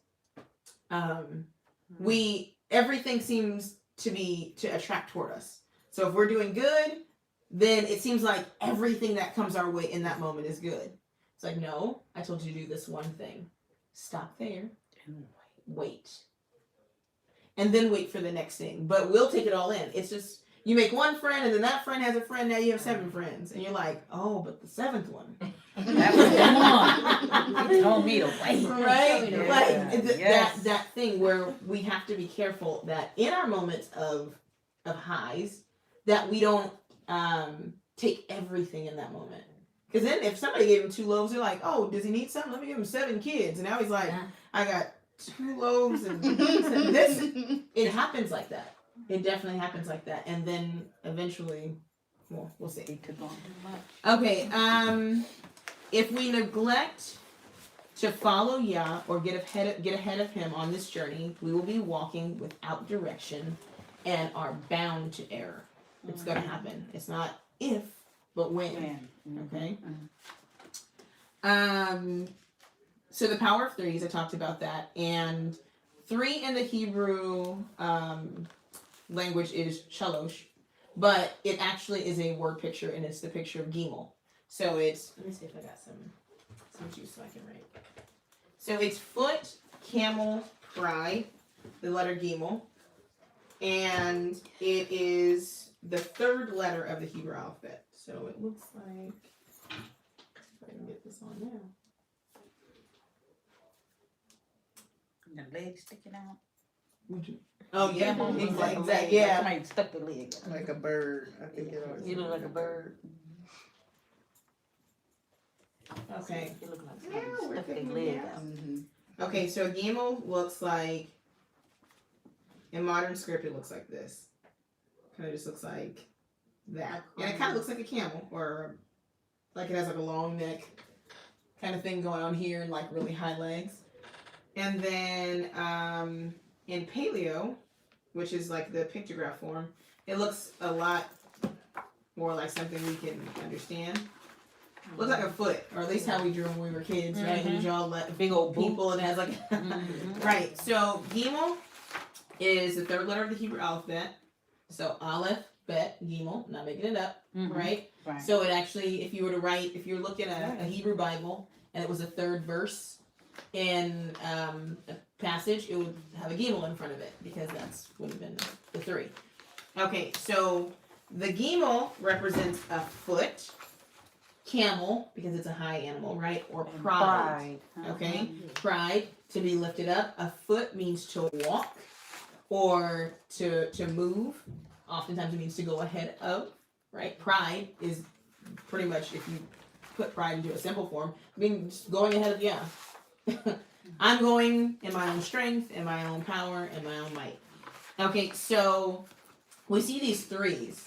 Everything seems to attract toward us. So if we're doing good, then it seems like everything that comes our way in that moment is good. It's like, no, I told you to do this one thing. Stop there. Wait. And then wait for the next thing. But we'll take it all in. It's just, you make one friend and then that friend has a friend, now you have 7 friends. And you're like, oh, but the 7th one. That was the one. He told me to wait. Right? Yeah. Like Yes. that thing where we have to be careful that in our moments of highs, that we don't take everything in that moment. Because then if somebody gave him 2 loaves, they're like, oh, does he need something? Let me give him 7 kids. And now he's like, I got 2 loaves and this. It happens like that. It definitely happens like that. And then eventually, well, we'll see. He took on too much. Okay, if we neglect to follow Yah or get ahead of him on this journey, we will be walking without direction and are bound to error. It's going to happen. It's not if, but when. Okay? So the power of 3s, I talked about that. And 3 in the Hebrew language is shalosh, but it actually is a word picture, and it's the picture of Gimel. So it's, let me see if I got some juice so I can write. So it's foot, camel, pride, the letter Gimel, and it is the 3rd letter of the Hebrew alphabet. So it looks like, if I can get this on now. The leg sticking out. Oh yeah, exactly. Yeah. Somebody stuck the leg out. Like a bird. I think it was. You look like a bird. Okay. You look like Yeah, somebody we're stuck their figuring leg it out. Mm-hmm. Okay, so a Gimel looks like, in modern script, it looks like this. Kind of just looks like that. And it kind of looks like a camel, or like it has like a long neck kind of thing going on here and like really high legs. And then in Paleo, which is like the pictograph form, it looks a lot more like something we can understand. Looks like a foot, or at least how we drew when we were kids, right? We draw like Big old people, and it has like right. So Gimel is the 3rd letter of the Hebrew alphabet. So Aleph, Bet, Gimel. Not making it up, right? Right. So it actually, if you were to write, if you're looking at a Hebrew Bible and it was a 3rd verse in a passage, it would have a Gimel in front of it because that's would have been the 3. Okay, so the Gimel represents a foot. Camel, because it's a high animal, right? Or pride. Okay? Pride, to be lifted up. A foot means to walk or to move. Oftentimes it means to go ahead of, right? Pride is pretty much, if you put pride into a simple form, means going ahead of Yah. I'm going in my own strength, in my own power, in my own might. Okay, so we see these 3s.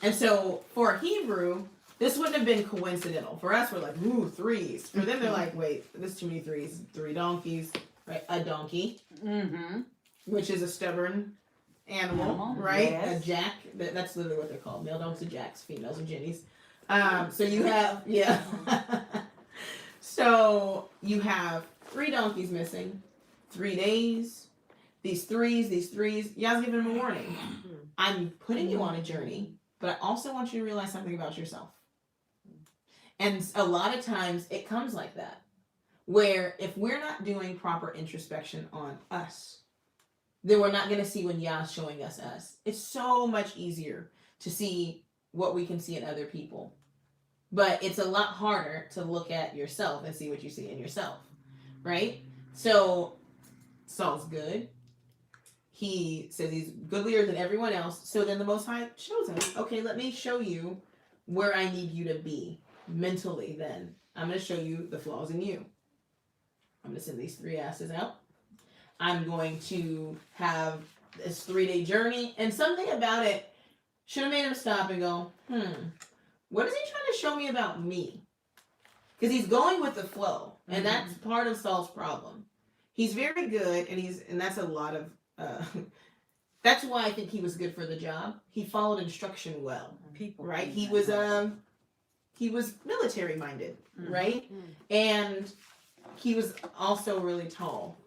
And so for Hebrew, this wouldn't have been coincidental. For us, we're like, ooh, 3s. For them, they're like, wait, there's too many 3s. 3 donkeys, right? A donkey, which is a stubborn animal, right? Yes. A jack. That's literally what they're called. Male donkeys are jacks, females are jennies. So you have, so you have 3 donkeys missing, 3 days. These 3s, Yah's giving them a warning. I'm putting you on a journey, but I also want you to realize something about yourself. And a lot of times it comes like that, where if we're not doing proper introspection on us, then we're not going to see when Yah's showing us. It's so much easier to see what we can see in other people. But it's a lot harder to look at yourself and see what you see in yourself, right? So Saul's good. He says he's goodlier than everyone else. So then the Most High shows him, okay, let me show you where I need you to be mentally then. I'm going to show you the flaws in you. I'm going to send these 3 asses out. I'm going to have this 3-day journey. And something about it should have made him stop and go, what is he trying to show me about me? Because he's going with the flow. And that's part of Saul's problem. He's very good, and that's a lot of that's why I think he was good for the job. He followed instruction well. People, right? He was military minded, right? And he was also really tall.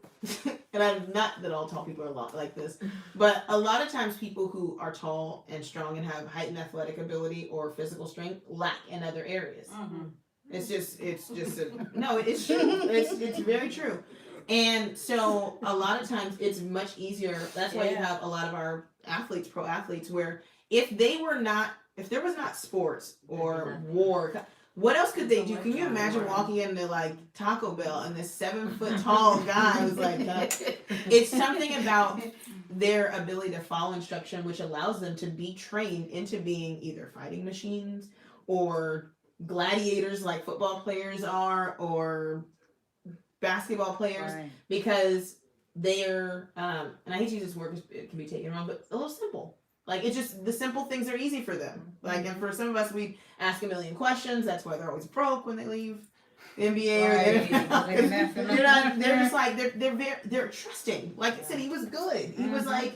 and I'm not that all tall people are like this, but a lot of times people who are tall and strong and have heightened athletic ability or physical strength lack in other areas. It's just no, it's true. It's very true. And so a lot of times it's much easier. That's why you have a lot of our athletes, pro athletes, where if there was not sports or war, what else could they do? Can you imagine walking into like Taco Bell and this 7-foot tall guy was like, it's something about their ability to follow instruction, which allows them to be trained into being either fighting machines or gladiators like football players are, or basketball players, because they're and I hate to use this word because it can be taken wrong, but a little simple. Like, it's just the simple things are easy for them. Like, and for some of us, we ask a million questions. That's why they're always broke when they leave the NBA. They're just like they're trusting. Like I said, he was good. He was like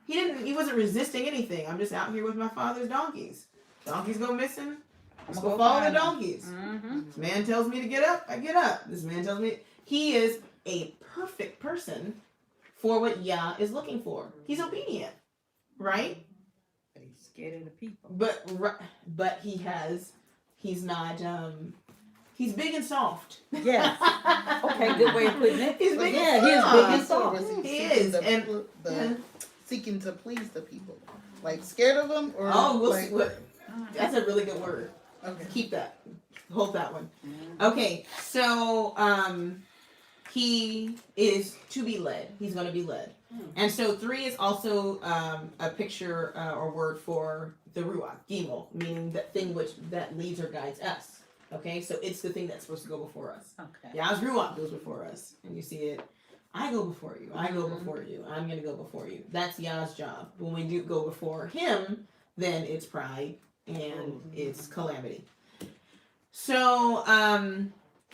he wasn't resisting anything. I'm just out here with my father's donkeys. Donkeys go missing. I'm gonna follow the donkeys. This man tells me to get up, I get up. This man tells me he is a perfect person for what Yah is looking for. He's obedient, right? But he's scared of the people. But he's not he's big and soft. Yes. Okay, good way of putting it. He's big and and soft. soft. He is big and soft. He is, and seeking to please the people, like scared of them, or that's a really good word. Okay. Keep that. Hold that one. Okay, so he is to be led. He's going to be led. And so 3 is also a picture or word for the Ruach, Gimel, meaning that thing that leads or guides us. Okay, so it's the thing that's supposed to go before us. Okay. Yah's Ruach goes before us. And you see it. I go before you. I go before you. I'm going to go before you. That's Yah's job. When we do go before him, then it's pride and it's calamity. So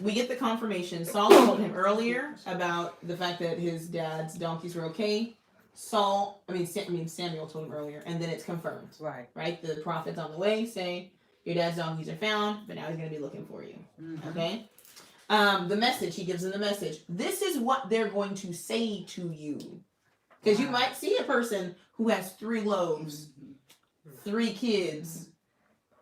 we get the confirmation. Saul told him earlier about the fact that his dad's donkeys were okay. Samuel told him earlier, and then it's confirmed. Right? The prophets on the way say, your dad's donkeys are found, but now he's going to be looking for you. Okay? The message, he gives them the message. This is what they're going to say to you. Because you might see a person who has 3 loaves, 3 kids,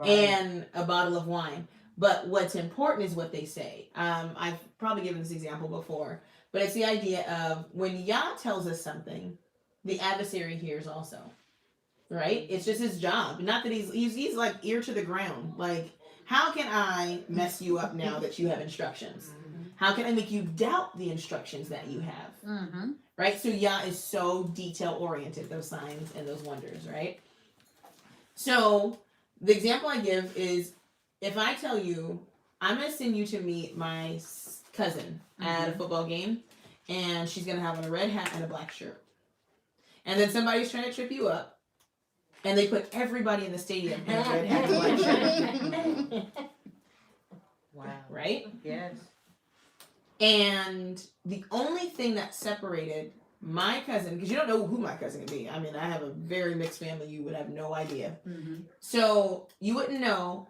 and a bottle of wine. But what's important is what they say. I've probably given this example before, but it's the idea of when Yah tells us something, the adversary hears also. Right? It's just his job. Not that he's like ear to the ground. Like, how can I mess you up now that you have instructions? How can I make you doubt the instructions that you have? Right? So Yah is so detail oriented, those signs and those wonders, right? So the example I give is, if I tell you, I'm going to send you to meet my cousin at a football game, and she's going to have on a red hat and a black shirt. And then somebody's trying to trip you up, and they put everybody in the stadium in a red hat and black shirt. Wow. Right? Yes. And the only thing that separated my cousin, because you don't know who my cousin can be. I mean, I have a very mixed family. You would have no idea. So you wouldn't know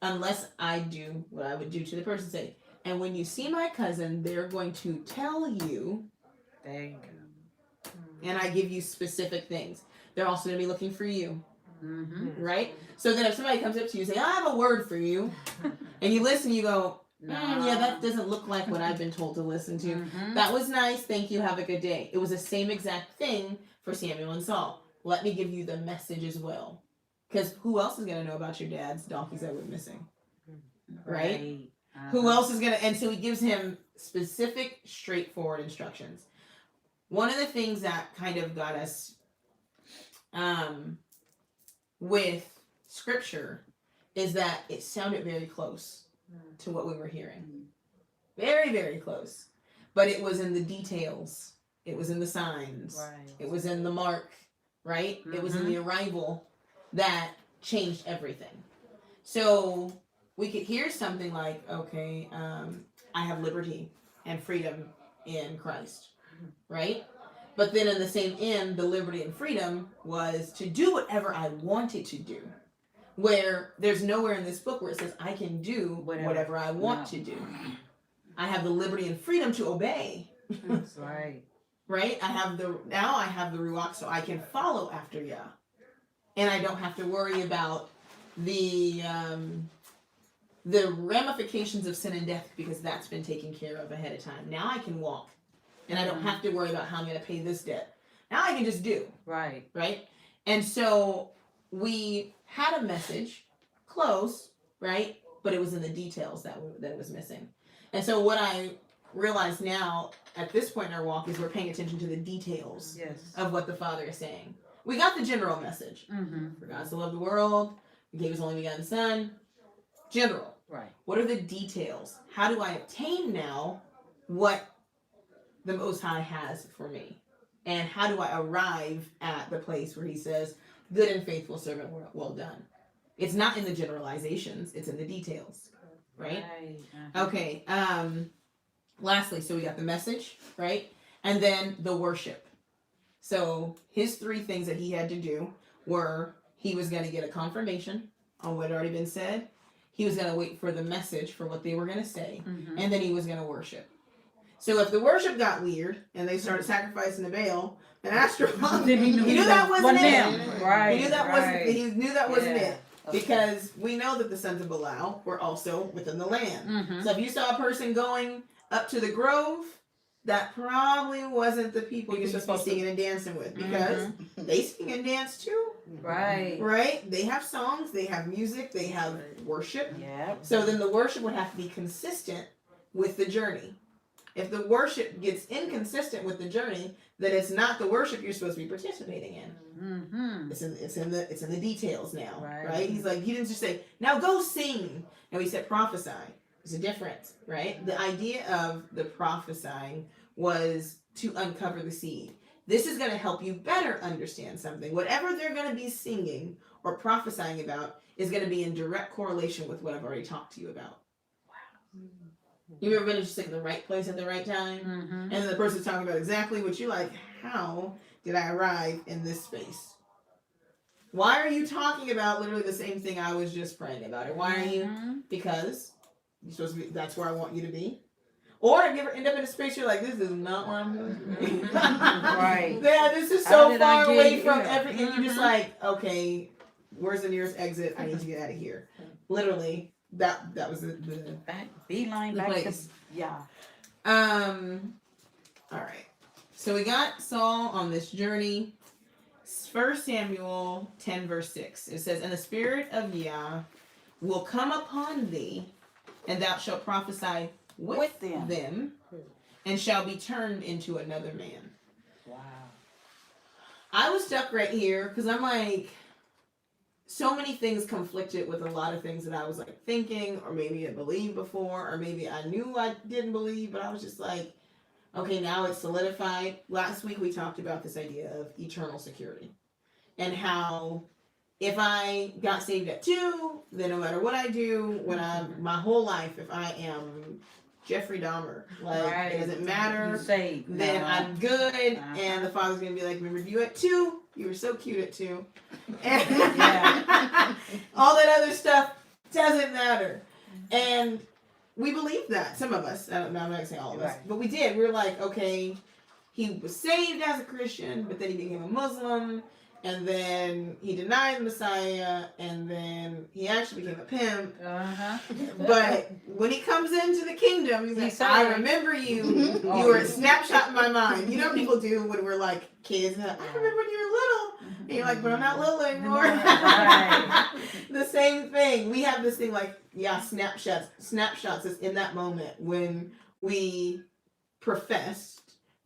unless I do what I would do to the person. Say, and when you see my cousin, they're going to tell you. There you go. And I give you specific things. They're also going to be looking for you. Right? So then if somebody comes up to you and say, I have a word for you. And you listen, you go, yeah, that doesn't look like what I've been told to listen to. That was nice. Thank you. Have a good day. It was the same exact thing for Samuel and Saul. Let me give you the message as well. Because who else is going to know about your dad's donkeys that went missing? Right? Who else is going to... And so he gives him specific, straightforward instructions. One of the things that kind of got us with scripture is that it sounded very close to what we were hearing. Very, very close. But it was in the details. It was in the signs. It was in the mark. Right? It was in the arrival that changed everything. So we could hear something like, okay, I have liberty and freedom in Christ, right? But then in the same end, the liberty and freedom was to do whatever I wanted to do. Where there's nowhere in this book where it says I can do whatever I want to do. I have the liberty and freedom to obey. That's right. right? I have the ruach, so I can follow after Yah, and I don't have to worry about the ramifications of sin and death because that's been taken care of ahead of time. Now I can walk, and I don't have to worry about how I'm going to pay this debt. Now I can just do. Right. Right? And so we had a message, close, right? But it was in the details that it was missing. And so what I realize now at this point in our walk is we're paying attention to the details Yes. of what the Father is saying. We got the general message. Mm-hmm. For God so loved the world, He gave His only begotten Son. General. Right. What are the details? How do I obtain now what the Most High has for me? And how do I arrive at the place where He says, good and faithful servant, well done? It's not in the generalizations, it's in the details. Right? Uh-huh. Okay. Lastly, so we got the message, right? And then the worship. So his 3 things that he had to do were he was going to get a confirmation on what had already been said. He was going to wait for the message for what they were going to say. Mm-hmm. And then he was going to worship. So if the worship got weird and they started sacrificing to Baal and Astronaut, Then he knew that wasn't them. it. Right. He knew that wasn't Yeah. it. Because we know that the sons of Belial were also within the land. Mm-hmm. So if you saw a person going up to the grove, that probably wasn't the people you're supposed to be singing and dancing with, because they sing and dance too. Right. Right? They have songs, they have music, they have worship. Yeah. So then the worship would have to be consistent with the journey. If the worship gets inconsistent with the journey, then it's not the worship you're supposed to be participating in. Mm-hmm. It's in the details now, Right. right? He's like, he didn't just say, now go sing. No, he said prophesy. There's a difference, right? The idea of the prophesying was to uncover the seed. This is going to help you better understand something. Whatever they're going to be singing or prophesying about is going to be in direct correlation with what I've already talked to you about. You ever been just like in the right place at the right time? Mm-hmm. And then the person's talking about exactly what you like. How did I arrive in this space? Why are you talking about literally the same thing I was just praying about? Or why are you? Because you're supposed to be, that's where I want you to be. Or if you ever end up in a space you're like, this is not where I'm supposed to be. Right. Yeah, this is How so did I far get away from here? everything. And you're just like, okay, where's the nearest exit? I need to get out of here. Literally, that was the Back, beeline the back place. to, yeah. All right. So we got Saul on this journey. 1 Samuel 10 verse 6. It says, and the spirit of Yah will come upon thee, and thou shalt prophesy with them, and shall be turned into another man. Wow. I was stuck right here because I'm like, so many things conflicted with a lot of things that I was like thinking, or maybe I believed before, or maybe I knew I didn't believe, but I was just like, okay, now it's solidified. Last week we talked about this idea of eternal security and how if I got saved at 2, then no matter what I do, when I'm my whole life, if I am Jeffrey Dahmer, like Right. it doesn't matter, You saved. then now. I'm good. Uh-huh. And the Father's gonna be like, remember you at 2? You were so cute at 2. And Yeah. all that other stuff doesn't matter. And we believe that. Some of us. I'm not gonna say all of us. Right. But we did. We were like, okay, he was saved as a Christian, but then he became a Muslim. And then he denied the Messiah. And then he actually became a pimp. Uh-huh. But when he comes into the kingdom, he's like, He's I saved. remember you. You were a snapshot in my mind. You know what people do when we're like kids? They're like, I remember when you were little. And you're like, but I'm not little anymore. Right. The same thing. We have this thing like, yeah, snapshots is in that moment when we professed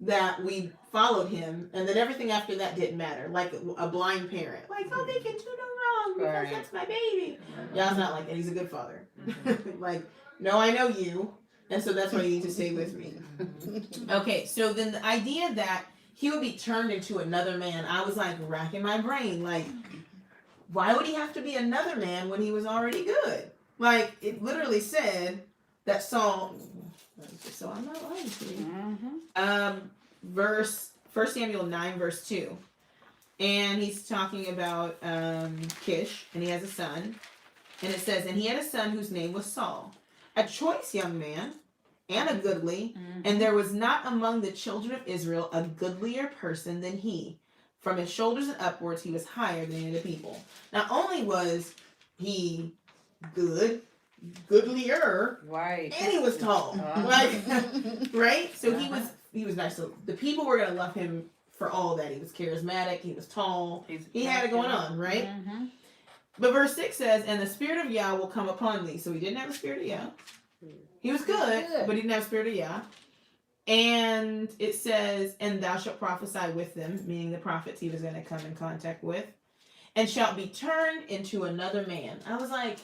that we followed him, and then everything after that didn't matter. Like a blind parent. Like, oh, they can do no wrong because Right. that's my baby. Yah's not like that. He's a good father. Like, no, I know you, and so that's why you need to stay with me. Okay, so then the idea that he would be turned into another man, I was like racking my brain. Like, why would he have to be another man when he was already good? Like, it literally said that Saul, so I'm not lying to you. Mm-hmm. 1 Samuel 9 verse 2. And he's talking about Kish, and he has a son. And it says, and he had a son whose name was Saul, a choice young man, and a goodly, and there was not among the children of Israel a goodlier person than he. From his shoulders and upwards, he was higher than any of the people. Not only was he goodlier, Right. and he was tall, like, right? So he was nice. So the people were gonna love him for all that. He was charismatic. He was tall. He had it going on, right? Mm-hmm. But verse 6 says, "And the spirit of Yah will come upon thee." So he didn't have the spirit of Yah. He was good, but he didn't have the spirit of Yah. And it says, "And thou shalt prophesy with them," meaning the prophets he was going to come in contact with, "and shalt be turned into another man." I was like,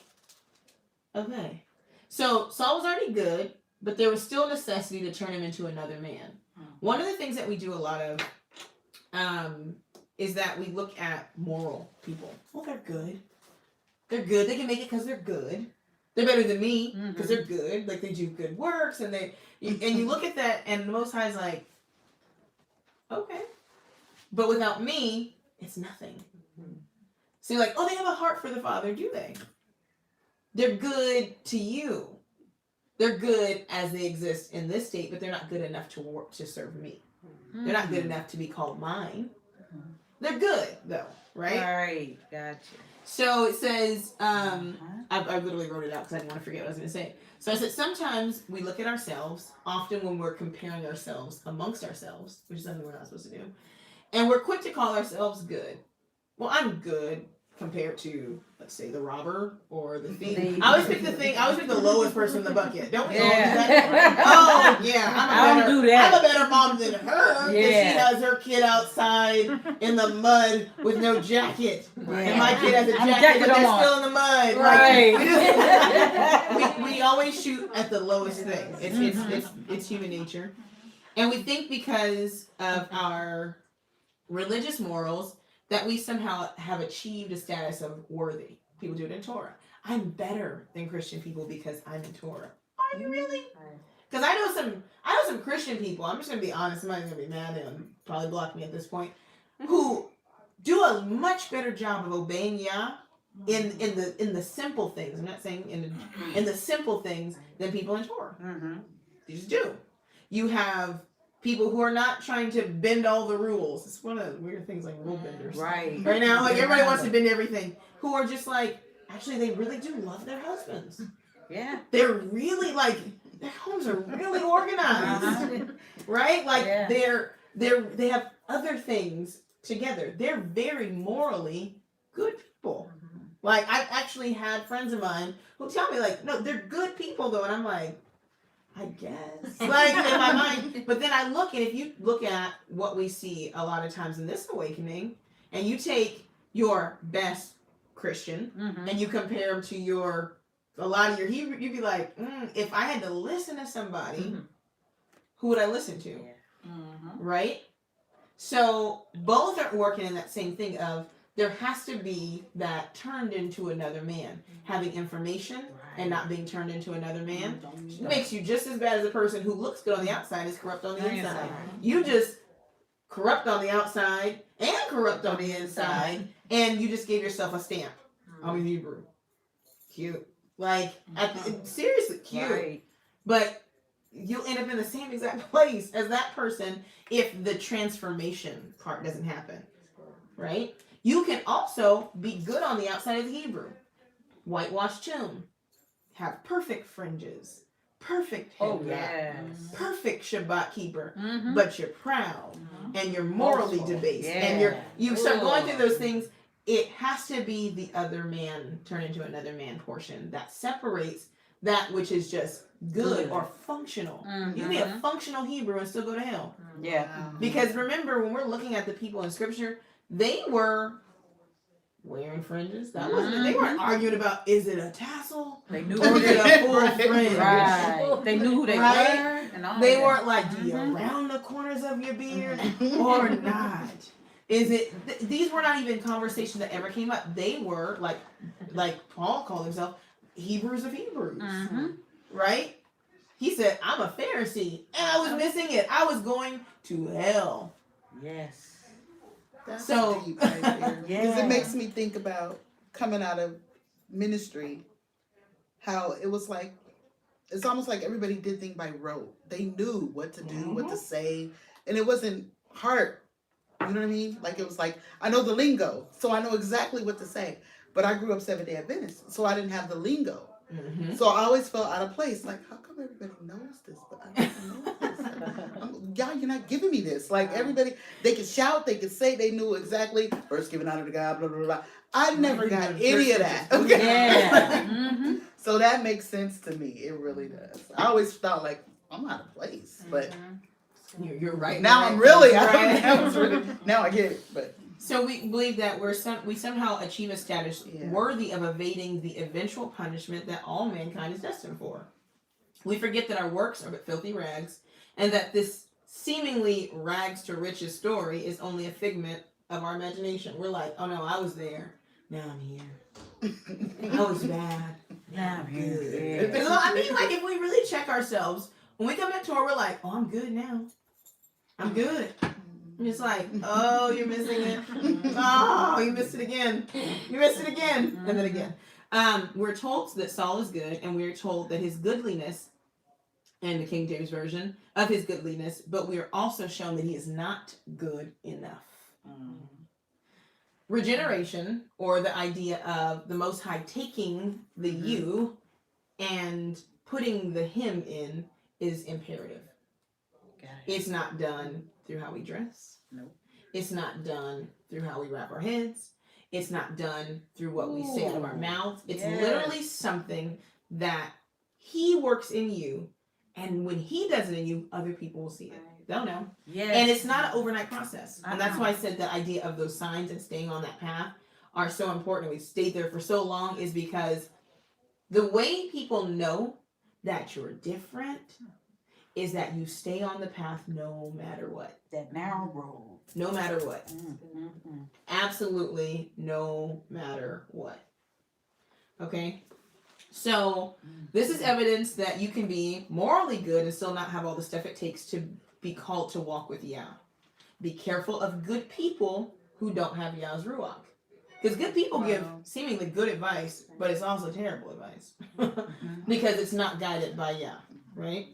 okay. So Saul was already good, but there was still necessity to turn him into another man. One of the things that we do a lot of is that we look at moral people. Oh, they're good. They're good. They can make it because they're good. They're better than me because they're good. Like, they do good works, and you look at that, and the Most High's like, okay, but without me, it's nothing. So you're like, oh, they have a heart for the Father, do they? They're good to you. They're good as they exist in this state, but they're not good enough to work to serve me. They're not good enough to be called mine. They're good though, right? Right. Gotcha. So it says, I literally wrote it out because I didn't want to forget what I was going to say. So I said, sometimes we look at ourselves, often when we're comparing ourselves amongst ourselves, which is something we're not supposed to do, and we're quick to call ourselves good. Well, I'm good compared to, let's say, the robber or the thief. I always pick the lowest person in the bucket. Don't we all do that? Oh, yeah. I don't do that. I'm a better mom than her. Yeah. She has her kid outside in the mud with no jacket. And my kid has a jacket, but they're still in the mud. Right. Like, we always shoot at the lowest thing. It's human nature. And we think because of our religious morals that we somehow have achieved a status of worthy. People do it in Torah. I'm better than Christian people because I'm in Torah. Are you really? Because I know some Christian people, I'm just gonna be honest, I'm not gonna be mad at them, probably block me at this point, who do a much better job of obeying Yah in the simple things. I'm not saying in the simple things than people in Torah. They just do. You have people who are not trying to bend all the rules. It's one of the weird things, like rule benders. Right. Right now, like, everybody wants to bend everything. Who are just like, actually, they really do love their husbands. Yeah. They're really, like, their homes are really organized. Right? Like, they have other things together. They're very morally good people. Like, I've actually had friends of mine who tell me, like, no, they're good people, though. And I'm like, I guess. Like, in my mind. But then I look, and if you look at what we see a lot of times in this awakening, and you take your best Christian, and you compare them to a lot of your Hebrew, you'd be like, if I had to listen to somebody, who would I listen to? Right? So both are working in that same thing of, there has to be that turned into another man. Having information and not being turned into another man makes you just as bad as a person who looks good on the outside is corrupt on the inside. You just corrupt on the outside and corrupt on the inside, and you just gave yourself a stamp. I'm a Hebrew. Cute. Like, seriously, cute. Right. But you'll end up in the same exact place as that person if the transformation part doesn't happen. Right? You can also be good on the outside of the Hebrew. Whitewashed tomb. Have perfect fringes. Perfect hair. Perfect Shabbat keeper. But you're proud. And you're morally debased. And you start going through those things. It has to be the other man turned into another man portion that separates that which is just good or functional. You can be a functional Hebrew and still go to hell. Because remember, when we're looking at the people in Scripture, they were wearing fringes. That wasn't. They weren't arguing about, is it a tassel? They knew or is it a full fringe? Right. They knew who they were. And all they that. weren't like, do you round the corners of your beard or not? Is it? These were not even conversations that ever came up. They were like Paul called himself Hebrews of Hebrews, right? He said, I'm a Pharisee, and I was missing it. I was going to hell. Yes. That's so deep right there. Because it makes me think about coming out of ministry, how it was like it's almost like everybody did things by rote. They knew what to do, what to say, and it wasn't hard. You know what I mean? Like, it was like, I know the lingo, so I know exactly what to say. But I grew up Seventh-day Adventist, so I didn't have the lingo. Mm-hmm. So I always felt out of place. Like, how come everybody knows this, but I don't know this? Y'all, you're not giving me this. Like, everybody, they could shout, they could say, they knew exactly. First giving honor to God, blah, blah, blah. I never got any of that. Okay? Yeah. Mm-hmm. So that makes sense to me. It really does. I always felt like, I'm out of place. But You're right. now right. I'm really, Right. now I get it. But So we believe that we somehow achieve a status Yeah. worthy of evading the eventual punishment that all mankind is destined for. We forget that our works are but filthy rags, and that this seemingly rags to riches story is only a figment of our imagination. We're like, oh no, I was there. Now I'm here. I was bad. Now I'm good. Yeah. I mean, like, if we really check ourselves, when we come back to it, we're like, oh, I'm good now. I'm good. And it's like, oh, you're missing it. Oh, you missed it again. You missed it again. And then again. We're told that Saul is good, and we're told that his goodliness, in the King James Version, of his goodliness, but we are also shown that he is not good enough. Regeneration, or the idea of the Most High taking the you and putting the him in, is imperative. It's not done through how we dress. Nope. It's not done through how we wrap our heads. It's not done through what we say out of our mouths. It's literally something that he works in you, and when he does it in you, other people will see it. They'll know. Yes. And it's not an overnight process. And that's why I said the idea of those signs and staying on that path are so important. We stayed there for so long is because the way people know that you're different is that you stay on the path no matter what. That narrow road. No matter what. Mm-hmm. Absolutely no matter what. Okay? So, this is evidence that you can be morally good and still not have all the stuff it takes to be called to walk with Yah. Be careful of good people who don't have Yah's Ruach. Because good people give seemingly good advice, but it's also terrible advice. Because it's not guided by Yah, right?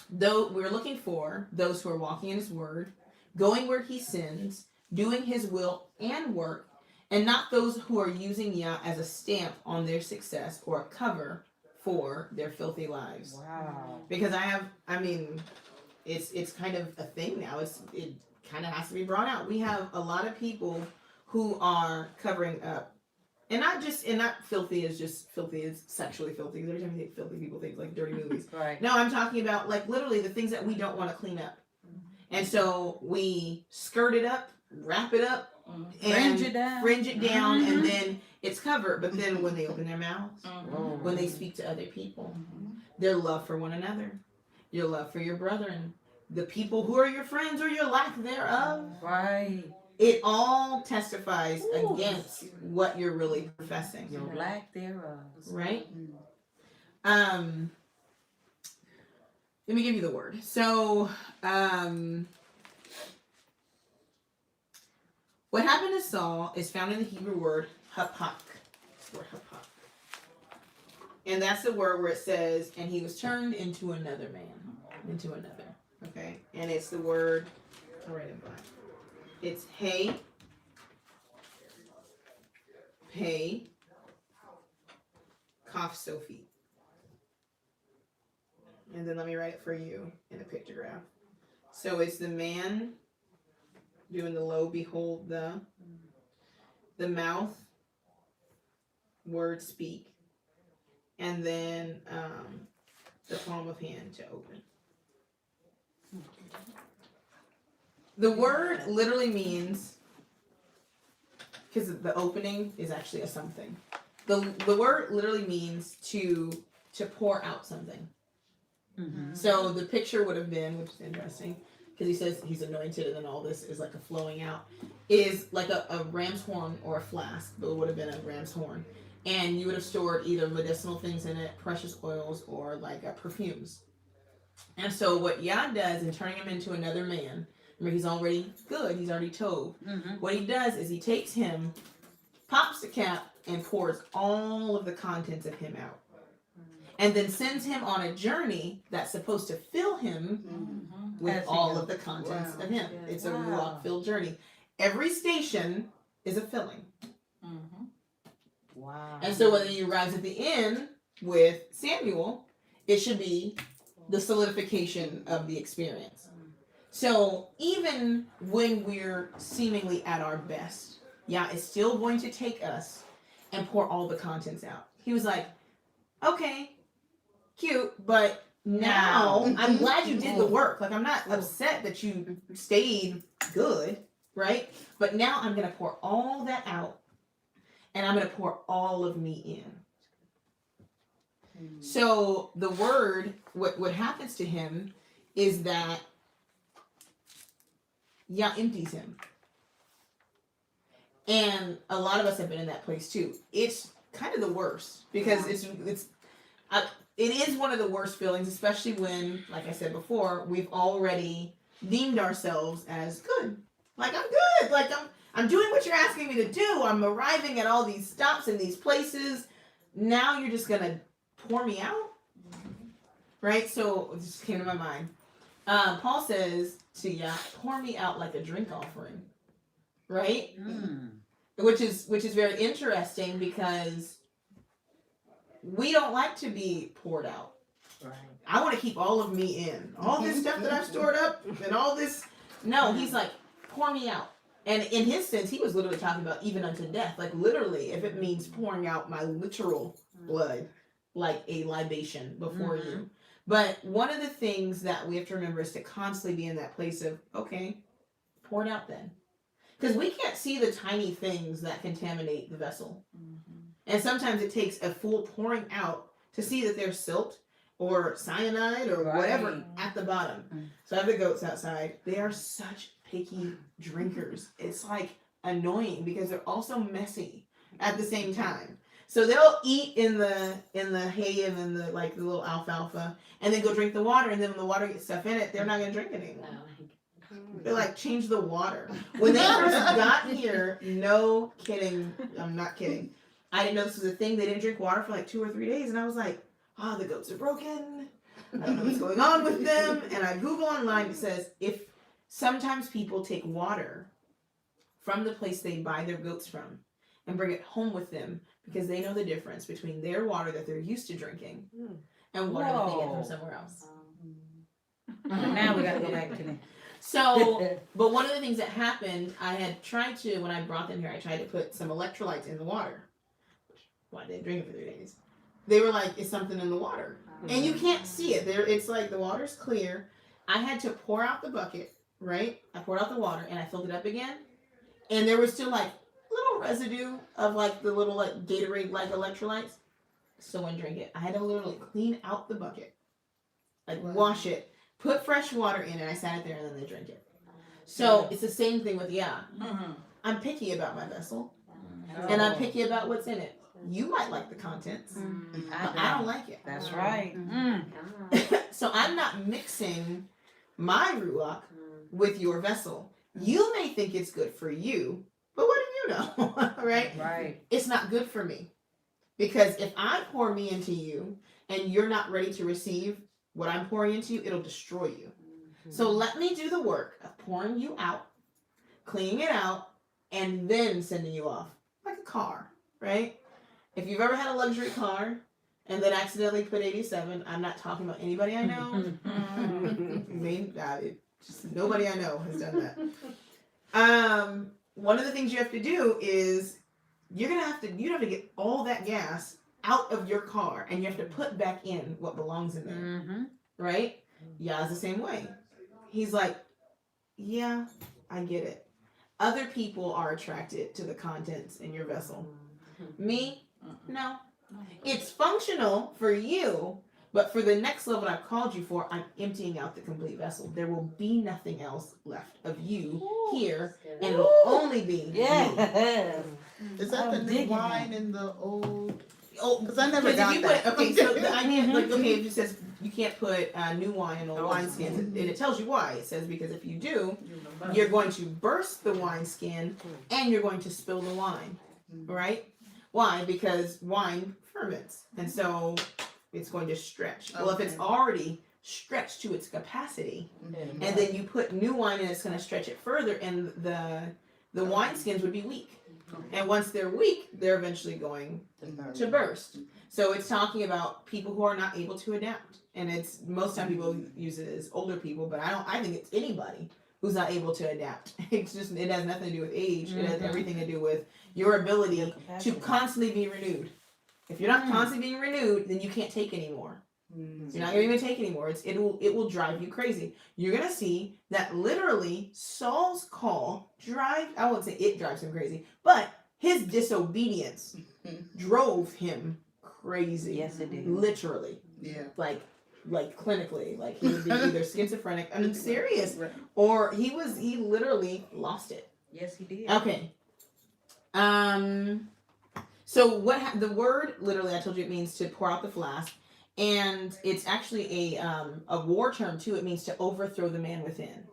Though we're looking for those who are walking in his word, going where he sends, doing his will and work, and not those who are using Yah as a stamp on their success or a cover for their filthy lives. Wow. Because it's kind of a thing now. It kind of has to be brought out. We have a lot of people who are covering up. And not filthy as just filthy as sexually filthy. Because every time you think filthy, people think like dirty movies. Right. No, I'm talking about like literally the things that we don't want to clean up. And so we skirt it up, wrap it up, and fringe it down, and then it's covered. But then when they open their mouths, when they speak to other people, their love for one another, your love for your brethren, the people who are your friends or your lack thereof, Right. it all testifies against what you're really professing. Your lack thereof. Right? Let me give you the word. So, what happened to Saul is found in the Hebrew word hapak. It's the word hapak. And that's the word where it says, and he was turned into another man. Into another. Okay? And it's the word, I'll write it black. It's hey, pay, Kaf Sophie. And then let me write it for you in a pictograph. So it's the man doing the low, behold the mouth, word speak, and then the palm of hand to open. The word literally means, because the opening is actually a something. The word literally means to pour out something. Mm-hmm. So the picture would have been, which is interesting, because he says he's anointed and then all this is like a flowing out, is like a ram's horn or a flask, but it would have been a ram's horn. And you would have stored either medicinal things in it, precious oils, or like perfumes. And so what Yah does in turning him into another man, remember he's already good, he's already tov. Mm-hmm. What he does is he takes him, pops the cap, and pours all of the contents of him out. and then sends him on a journey that's supposed to fill him with As he all goes. of the contents Wow. of him. Yeah. It's a Wow. Ruach filled journey. Every station is a filling. Wow. And so whether you rise at the end with Samuel, it should be the solidification of the experience. So even when we're seemingly at our best, Yah is still going to take us and pour all the contents out. He was like, okay, cute, but now I'm glad you did the work. Like, I'm not upset that you stayed good, right? But now I'm going to pour all that out, and I'm going to pour all of me in. So the word, what happens to him is that Yah empties him. And a lot of us have been in that place too. It's kind of the worst because it is one of the worst feelings, especially when, like I said before, we've already deemed ourselves as good. Like, I'm good. Like, I'm doing what you're asking me to do. I'm arriving at all these stops and these places. Now you're just gonna pour me out, right? So it just came to my mind. Paul says to Yah, pour me out like a drink offering, right? Which is very interesting because we don't like to be poured out. Right. I want to keep all of me in. All this stuff that I've stored up and all this. No, he's like, pour me out. And in his sense, he was literally talking about even unto death. Like, literally, if it means pouring out my literal blood, like a libation before you. But one of the things that we have to remember is to constantly be in that place of, okay, pour it out then. Because we can't see the tiny things that contaminate the vessel. And sometimes it takes a full pouring out to see that there's silt or cyanide or whatever Right. at the bottom. So I have the goats outside. They are such picky drinkers. It's like annoying because they're also messy at the same time. So they'll eat in the hay and in the little alfalfa and then go drink the water, and then when the water gets stuff in it, they're not gonna drink it anymore. They're like, change the water. When they first got here, no kidding, I'm not kidding, I didn't know this was a thing. They didn't drink water for like 2 or 3 days, and I was like, oh, the goats are broken. I don't know what's going on with them. And I Google online, it says if sometimes people take water from the place they buy their goats from and bring it home with them because they know the difference between their water that they're used to drinking and water that they get from somewhere else. Now we got to go back to the. So, but one of the things that happened, I had tried to, when I brought them here, I tried to put some electrolytes in the water. Well, I didn't drink it for 3 days. They were like, it's something in the water. And you can't see it. It's like the water's clear. I had to pour out the bucket, right? I poured out the water and I filled it up again. And there was still like little residue of like the little like Gatorade like electrolytes. So when I drink it, I had to literally clean out the bucket. Like wash it. Put fresh water in it. I sat it there and then they drink it. So it's the same thing with Yah. I'm picky about my vessel. And I'm picky about what's in it. You might like the contents, but I don't like it. That's right. So I'm not mixing my Ruach with your vessel. You may think it's good for you, but what do you know? Right? Right. It's not good for me. Because if I pour me into you and you're not ready to receive what I'm pouring into you, it'll destroy you. So let me do the work of pouring you out, cleaning it out, and then sending you off. Like a car, right? If you've ever had a luxury car and then accidentally put 87, I'm not talking about anybody I know. Just nobody I know has done that. One of the things you have to do is you have to get all that gas out of your car and you have to put back in what belongs in there. Right? Yah's the same way. He's like, yeah, I get it. Other people are attracted to the contents in your vessel. Me? No. It's functional for you, but for the next level I've called you for, I'm emptying out the complete vessel. There will be nothing else left of you here, and it'll only be me. Yes. Is that I'm the new digging wine it. in the old? Oh, Because I never if got you that. put, okay, so the idea, like, okay, if it says you can't put new wine in old wineskins, and it tells you why. It says because if you do, you're going to burst the wineskin and you're going to spill the wine, right? Why? Because wine ferments, and so It's going to stretch. Well, if it's Okay. already stretched to its capacity, and then you put new wine and it's going to stretch it further, and the wine skins would be weak. And once they're weak, they're eventually going to burst. So it's talking about people who are not able to adapt. And it's most time people use it as older people, but I think it's anybody who's not able to adapt. It's just, it has nothing to do with age. It has everything to do with your ability to constantly be renewed. If you're not constantly being renewed, then you can't take anymore. You're not gonna even take anymore. It will drive you crazy. You're gonna see that literally Saul's call I won't say it drives him crazy, but his disobedience drove him crazy. Yes, it did. Literally. Yeah. Like clinically. Like he would be either schizophrenic, I mean serious, or he literally lost it. Yes, he did. Okay. So the word literally, I told you it means to pour out the flask, and it's actually a war term too. It means to overthrow the man within.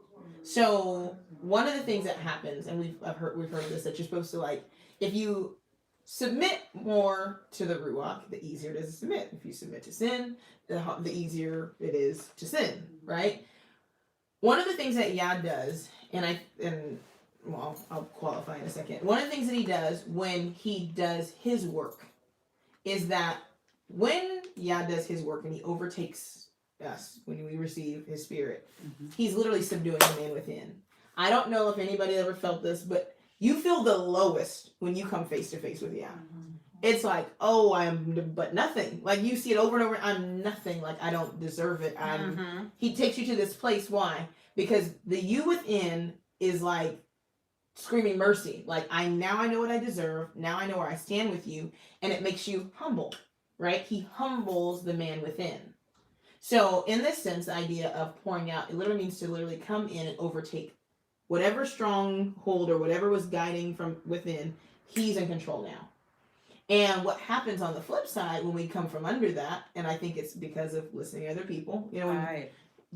So one of the things that happens, and we've heard of this, that you're supposed to, like, if you submit more to the ruach, the easier it is to submit. If you submit to sin, the easier it is to sin, right? One of the things that Yah does, well, I'll qualify in a second. One of the things that he does when he does his work is that when Yah does his work and he overtakes us, when we receive his spirit, he's literally subduing the man within. I don't know if anybody ever felt this, but you feel the lowest when you come face to face with Yah. It's like, oh, I'm but nothing. Like, you see it over and over. I'm nothing. Like, I don't deserve it. He takes you to this place. Why? Because the you within is like screaming mercy. Like, I know what I deserve. Now I know where I stand with you. And it makes you humble, right? He humbles the man within. So in this sense, the idea of pouring out, it literally means to literally come in and overtake whatever stronghold or whatever was guiding from within. He's in control now. And what happens on the flip side when we come from under that, and I think it's because of listening to other people,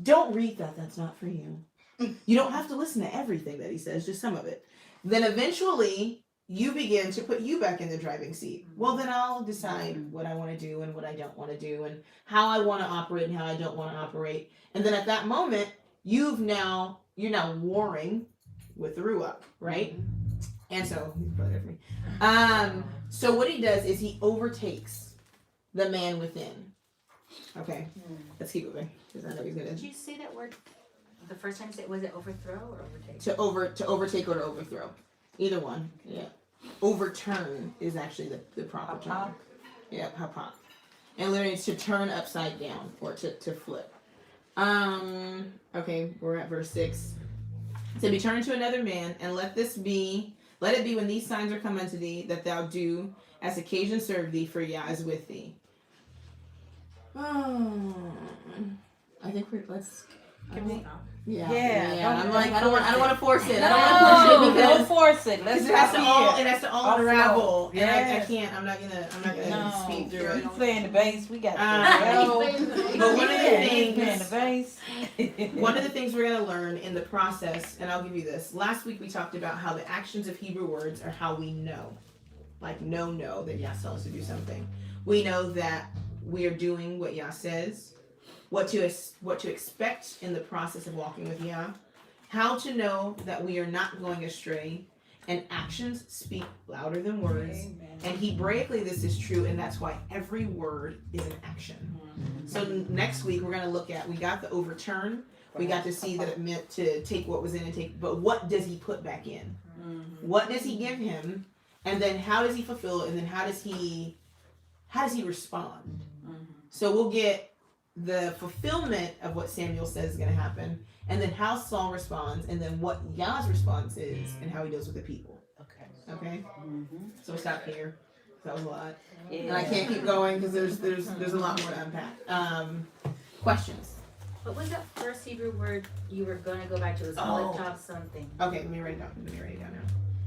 don't read that. That's not for you. You don't have to listen to everything that he says, just some of it. Then eventually you begin to put you back in the driving seat. Well, then I'll decide what I want to do and what I don't want to do and how I want to operate and how I don't want to operate. And then at that moment, you're now warring with the Ruach, right? And so he's probably for me. So what he does is he overtakes the man within. Okay, let's keep moving because I know he's gonna. Did you say that word the first time you said? Was it overthrow or overtake? To overtake or to overthrow, either one. Yeah, overturn is actually the proper term. Yeah, hapak. And literally it's to turn upside down or to flip. Okay, we're at verse 6. So be turned into another man, and let it be when these signs are come unto thee, that thou do as occasion serve thee, for Yah is with thee. I think let's. Yeah. I'm like, I don't want to force it. I don't want to push it because don't force it. Let's it has to all unravel. And Yes. I can't. I'm not gonna speed through it. You playing the bass? We got. But one of the bass. One of the things we're gonna learn in the process, and I'll give you this. Last week we talked about how the actions of Hebrew words are how we know, like know that Yah tells us to do something. We know that we are doing what Yah says. What to expect in the process of walking with Yah, how to know that we are not going astray, and actions speak louder than words. Amen. And Hebraically this is true, and that's why every word is an action. So next week we're going to look at, we got the overturn, we got to see that it meant to take what was in and take, but what does he put back in? What does he give him? And then how does he fulfill it? And then how does he respond? So we'll get the fulfillment of what Samuel says is going to happen, and then how Saul responds, and then what Yah's response is, and how he deals with the people. Okay. So we'll stop here. That was a lot, and I can't keep going because there's a lot more to unpack. Questions? What was that first Hebrew word you were going to go back to? It was Huldah something. Okay, let me write it down. Now.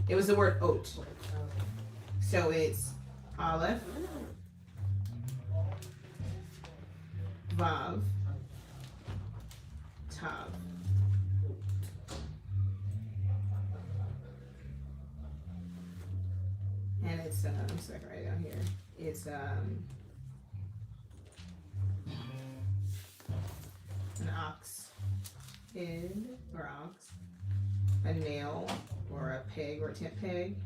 It was the word oat. So it's Aleph, Vav, Tav. And it's I'm just gonna write it down here. It's ox head or ox, a nail or a peg or a tent peg,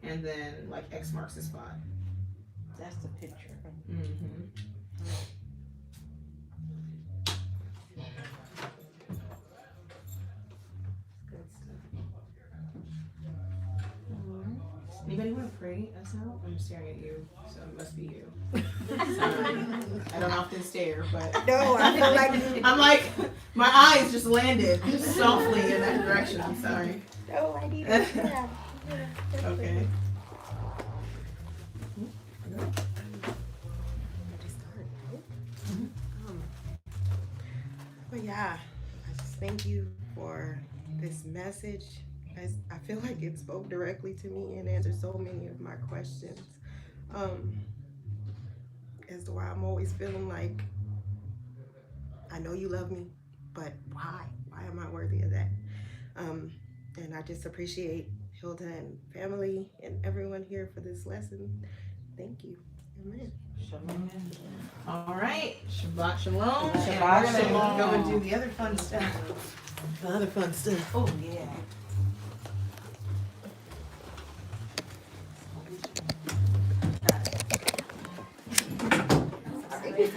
and then like X marks the spot. That's the picture. Mm-hmm. Good stuff. Anybody want to pray us out? I'm staring at you, so it must be you. Sorry. I don't often stare, but No, I feel like you. I'm like, my eyes just landed softly in that direction. I'm sorry. No, I need to. Okay. But yeah, I just thank you for this message. I feel like it spoke directly to me and answered so many of my questions. As to why I'm always feeling like, I know you love me, but why? Why am I worthy of that? And I just appreciate Huldah and family and everyone here for this lesson. Thank you. Amen. All right. Shabbat shalom. Shabbat And we're gonna shalom. go and do the other fun stuff. The other fun stuff. Oh, yeah. Sorry.